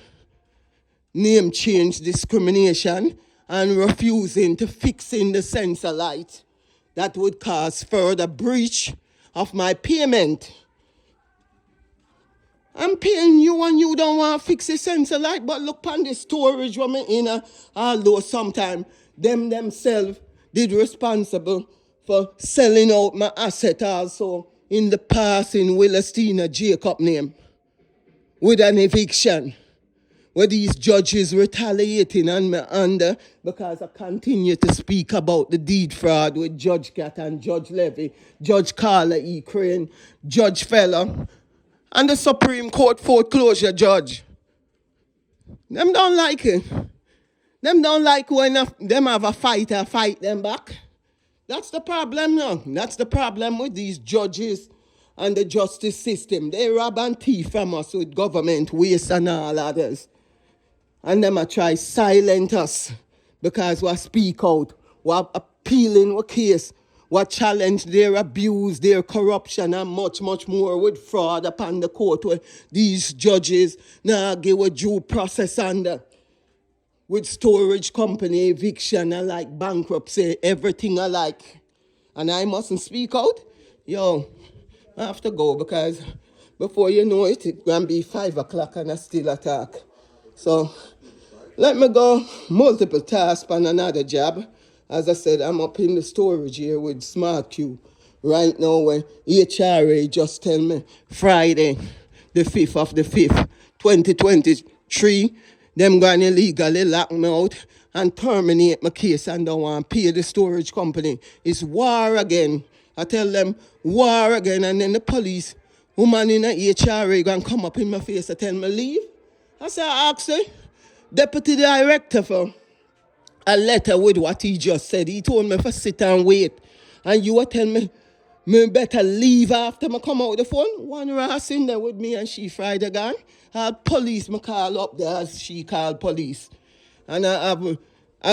name change discrimination, and refusing to fix in the sensor light that would cause further breach of my payment. I'm paying you and you don't want to fix the sensor light, but look on the storage when me in, although sometimes them themselves did responsible for selling out my asset also in the past in Willistina Jacob name with an eviction. Where these judges retaliating on me under because I continue to speak about the deed fraud with Judge Cat and Judge Levy, Judge Carla E. Crane, Judge Feller, and the Supreme Court foreclosure judge. Them don't like it. Them don't like when them have a fighter fight them back. That's the problem now. That's the problem with these judges and the justice system. They rob and thief from us with government waste and all others. And them a try silence us because we speak out, we appealing our case, we challenge their abuse, their corruption, and much, much more with fraud upon the court where these judges now give a due process under. With storage company, eviction, and like bankruptcy, everything alike. And I mustn't speak out. Yo, I have to go because before you know it, it's going to be 5 o'clock and I still attack. So let me go multiple tasks on another job. As I said, I'm up in the storage here with Smart Q. Right now, when HRA just tell me Friday, the 5th of the 5th, 2023, them going illegally lock me out and terminate my case and don't want to pay the storage company. It's war again. I tell them war again, and then the police, woman in the HRA, going to come up in my face and tell me leave. I say, I asked her, Deputy Director for a letter with what he just said. He told me to sit and wait. And you were telling me better leave after I come out the phone. One Ross in there with me and she fried again. I had police me call up there as she called police. And I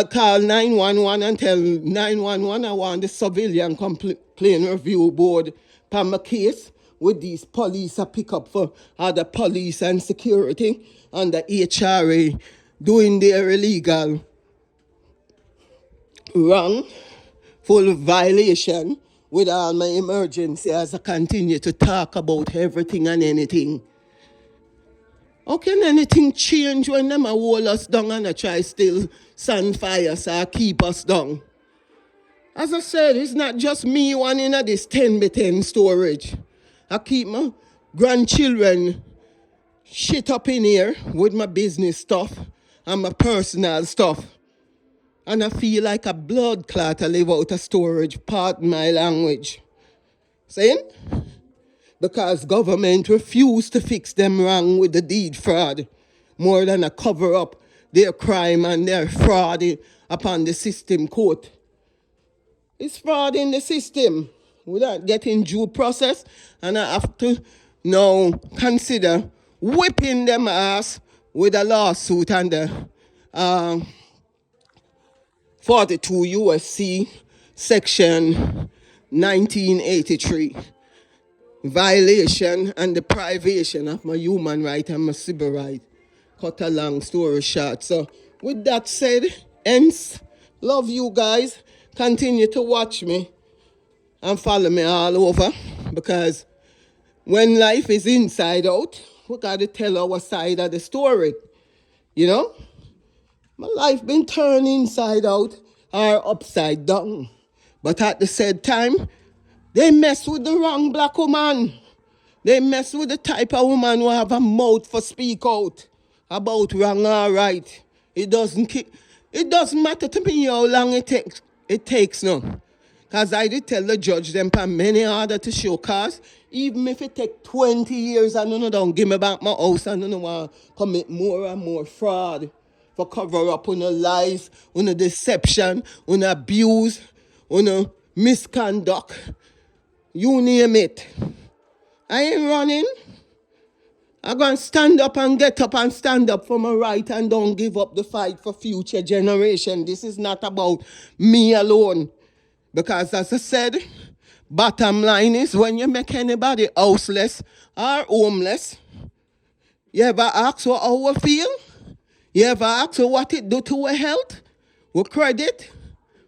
call 911 and tell 911 I want the civilian complaint review board for my case with these police I pick up for other police and security and the HRA doing their illegal wrongful violation with all my emergency as I continue to talk about everything and anything. How can anything change when them hold us down and I try still sand fire so keep us down? As I said, it's not just me one in this 10x10 storage. I keep my grandchildren shit up in here with my business stuff and my personal stuff. And I feel like a blood clot to live out of storage, pardon my language. Saying? Because government refused to fix them wrong with the deed fraud more than a cover up their crime and their fraud upon the system court. It's fraud in the system without getting due process, and I have to now consider whipping them ass with a lawsuit under 42 USC section 1983. Violation and deprivation of my human right and my civil right. Cut a long story short. So with that said, hence, love you guys. Continue to watch me and follow me all over, because when life is inside out, we got to tell our side of the story. You know? My life been turned inside out or upside down. But at the same time, they mess with the wrong black woman. They mess with the type of woman who have a mouth for speak out about wrong or right. It doesn't matter to me how long it takes now. Because I did tell the judge them for many order to show cause. Even if it take 20 years and no don't give me back my house and no want to commit more and more fraud for cover up on the lies, on the deception, on the abuse, on the misconduct. You name it. I ain't running. I'm going to stand up and get up and stand up for my right and don't give up the fight for future generation. This is not about me alone. Because as I said, bottom line is when you make anybody houseless or homeless, you ever ask how we feel? You ever ask what it do to our health? With credit?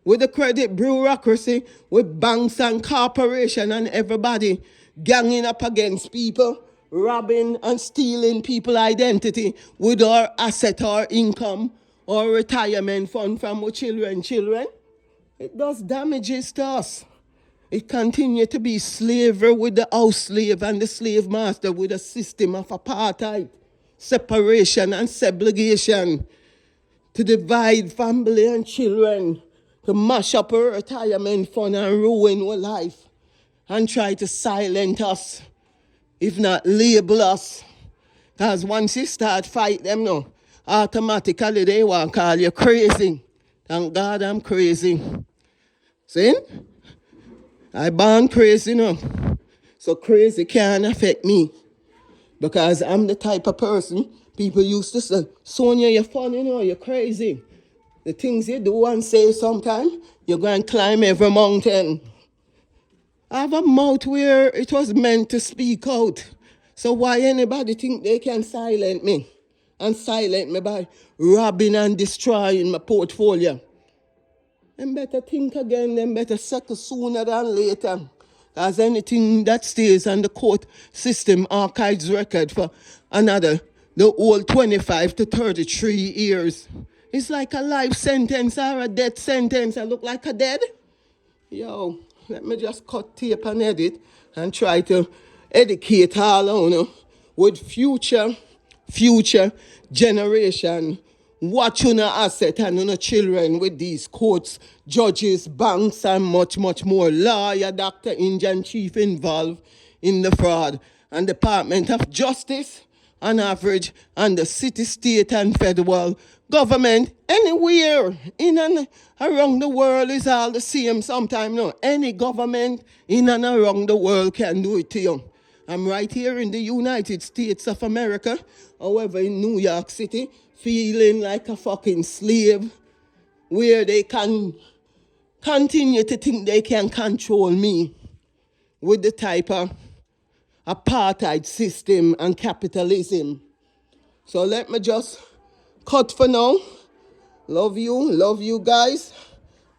With the credit bureaucracy, with banks and corporations and everybody ganging up against people, robbing and stealing people's identity with our asset or income or retirement fund from our children. It does damages to us. It continues to be slavery with the house slave and the slave master with a system of apartheid, separation and segregation to divide family and children, to mash up our retirement fund and ruin our life and try to silence us, if not label us. Because once you start fight them now, automatically they want to call you crazy. Thank God I'm crazy. See? I born crazy now. So crazy can't affect me. Because I'm the type of person people used to say, Sonia, you're funny, you're crazy. The things you do and say sometimes, you're going to climb every mountain. I have a mouth where it was meant to speak out. So why anybody think they can silence me? And silence me by robbing and destroying my portfolio? Them better think again, them better settle sooner than later. As anything that stays on the court system archives record for another, the whole 25 to 33 years. It's like a life sentence or a death sentence. I look like a dead. Yo, let me just cut tape and edit and try to educate all on with future generation. Watch your asset and your children with these courts, judges, banks, and much more. Lawyer, doctor, Indian chief involved in the fraud. And Department of Justice, on average, and the city, state, and federal government, anywhere in and around the world is all the same sometimes. No, any government in and around the world can do it to you. I'm right here in the United States of America, however, in New York City, feeling like a fucking slave, where they can continue to think they can control me with the type of apartheid system and capitalism. So let me just cut for now. Love you guys.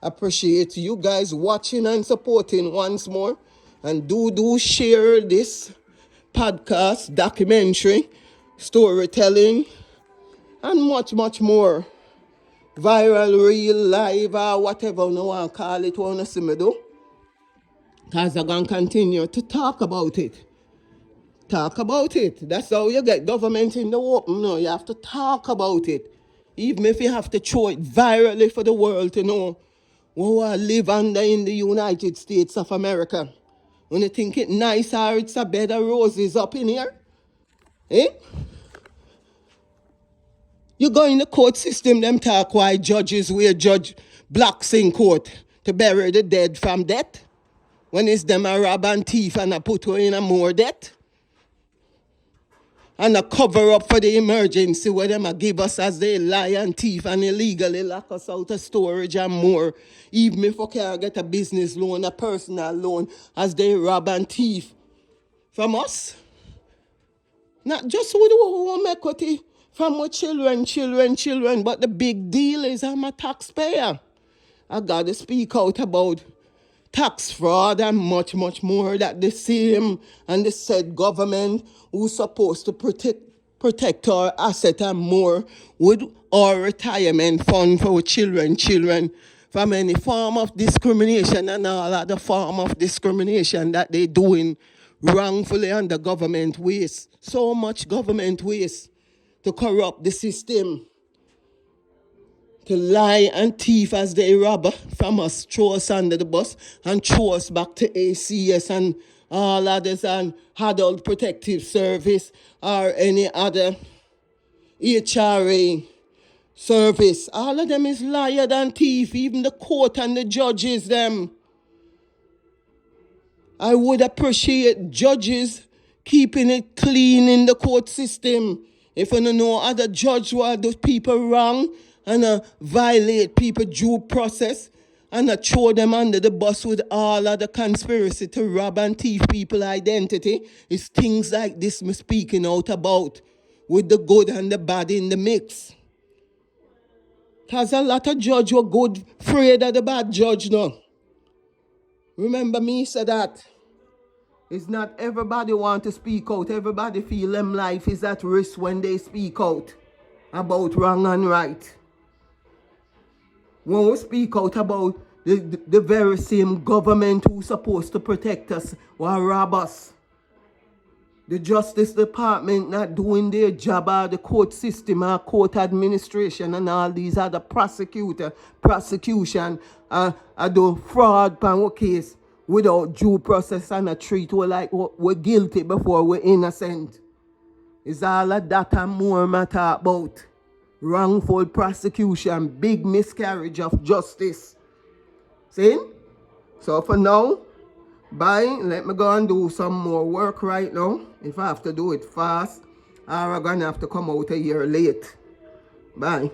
Appreciate you guys watching and supporting once more. And do share this podcast, documentary, storytelling, and much more. Viral, real, live, or whatever you want to call it, want to see me do. Because I'm going to continue to talk about it. Talk about it. That's how you get government in the open. No, you have to talk about it. Even if you have to throw it virally for the world to know what I live under in the United States of America. When you think it nice or it's a bed of roses up in here, eh? You go in the court system, them talk why judges wear judge blocks in court to bury the dead from death. When it's them a rob and thief and a put her in a more debt. And a cover up for the emergency where them a give us as they lie and thief and illegally lock us out of storage and more. Even if we can't get a business loan, a personal loan, as they rob and thief from us. Not just with our equity, from our children, but the big deal is I'm a taxpayer. I got to speak out about tax fraud and much more that the same and the said government who's supposed to protect our asset and more with our retirement fund for our children from any form of discrimination and all other form of discrimination that they doing wrongfully under government waste. So much government waste to corrupt the system, to lie and thief as they rob from us, throw us under the bus and throw us back to ACS and all others and Adult Protective Service or any other HRA service. All of them is liar and thief, even the court and the judges them. I would appreciate judges keeping it clean in the court system. If you don't know other judge what those people wrong and violate people due process and throw them under the bus with all of the conspiracy to rob and thief people identity, it's things like this I'm speaking out about with the good and the bad in the mix. Because a lot of judge were good, afraid of the bad judge now. Remember me said that. It's not everybody want to speak out. Everybody feel them life is at risk when they speak out about wrong and right. When we speak out about the very same government who's supposed to protect us will rob us. The Justice Department not doing their job, or the court system, or court administration, and all these other prosecution, do fraud pan our case without due process and a treat we like we're guilty before we're innocent. It's all of that and more matter about. Wrongful prosecution, big miscarriage of justice. See? So for now, bye. Let me go and do some more work right now. If I have to do it fast, or I'm going to have to come out a year late. Bye.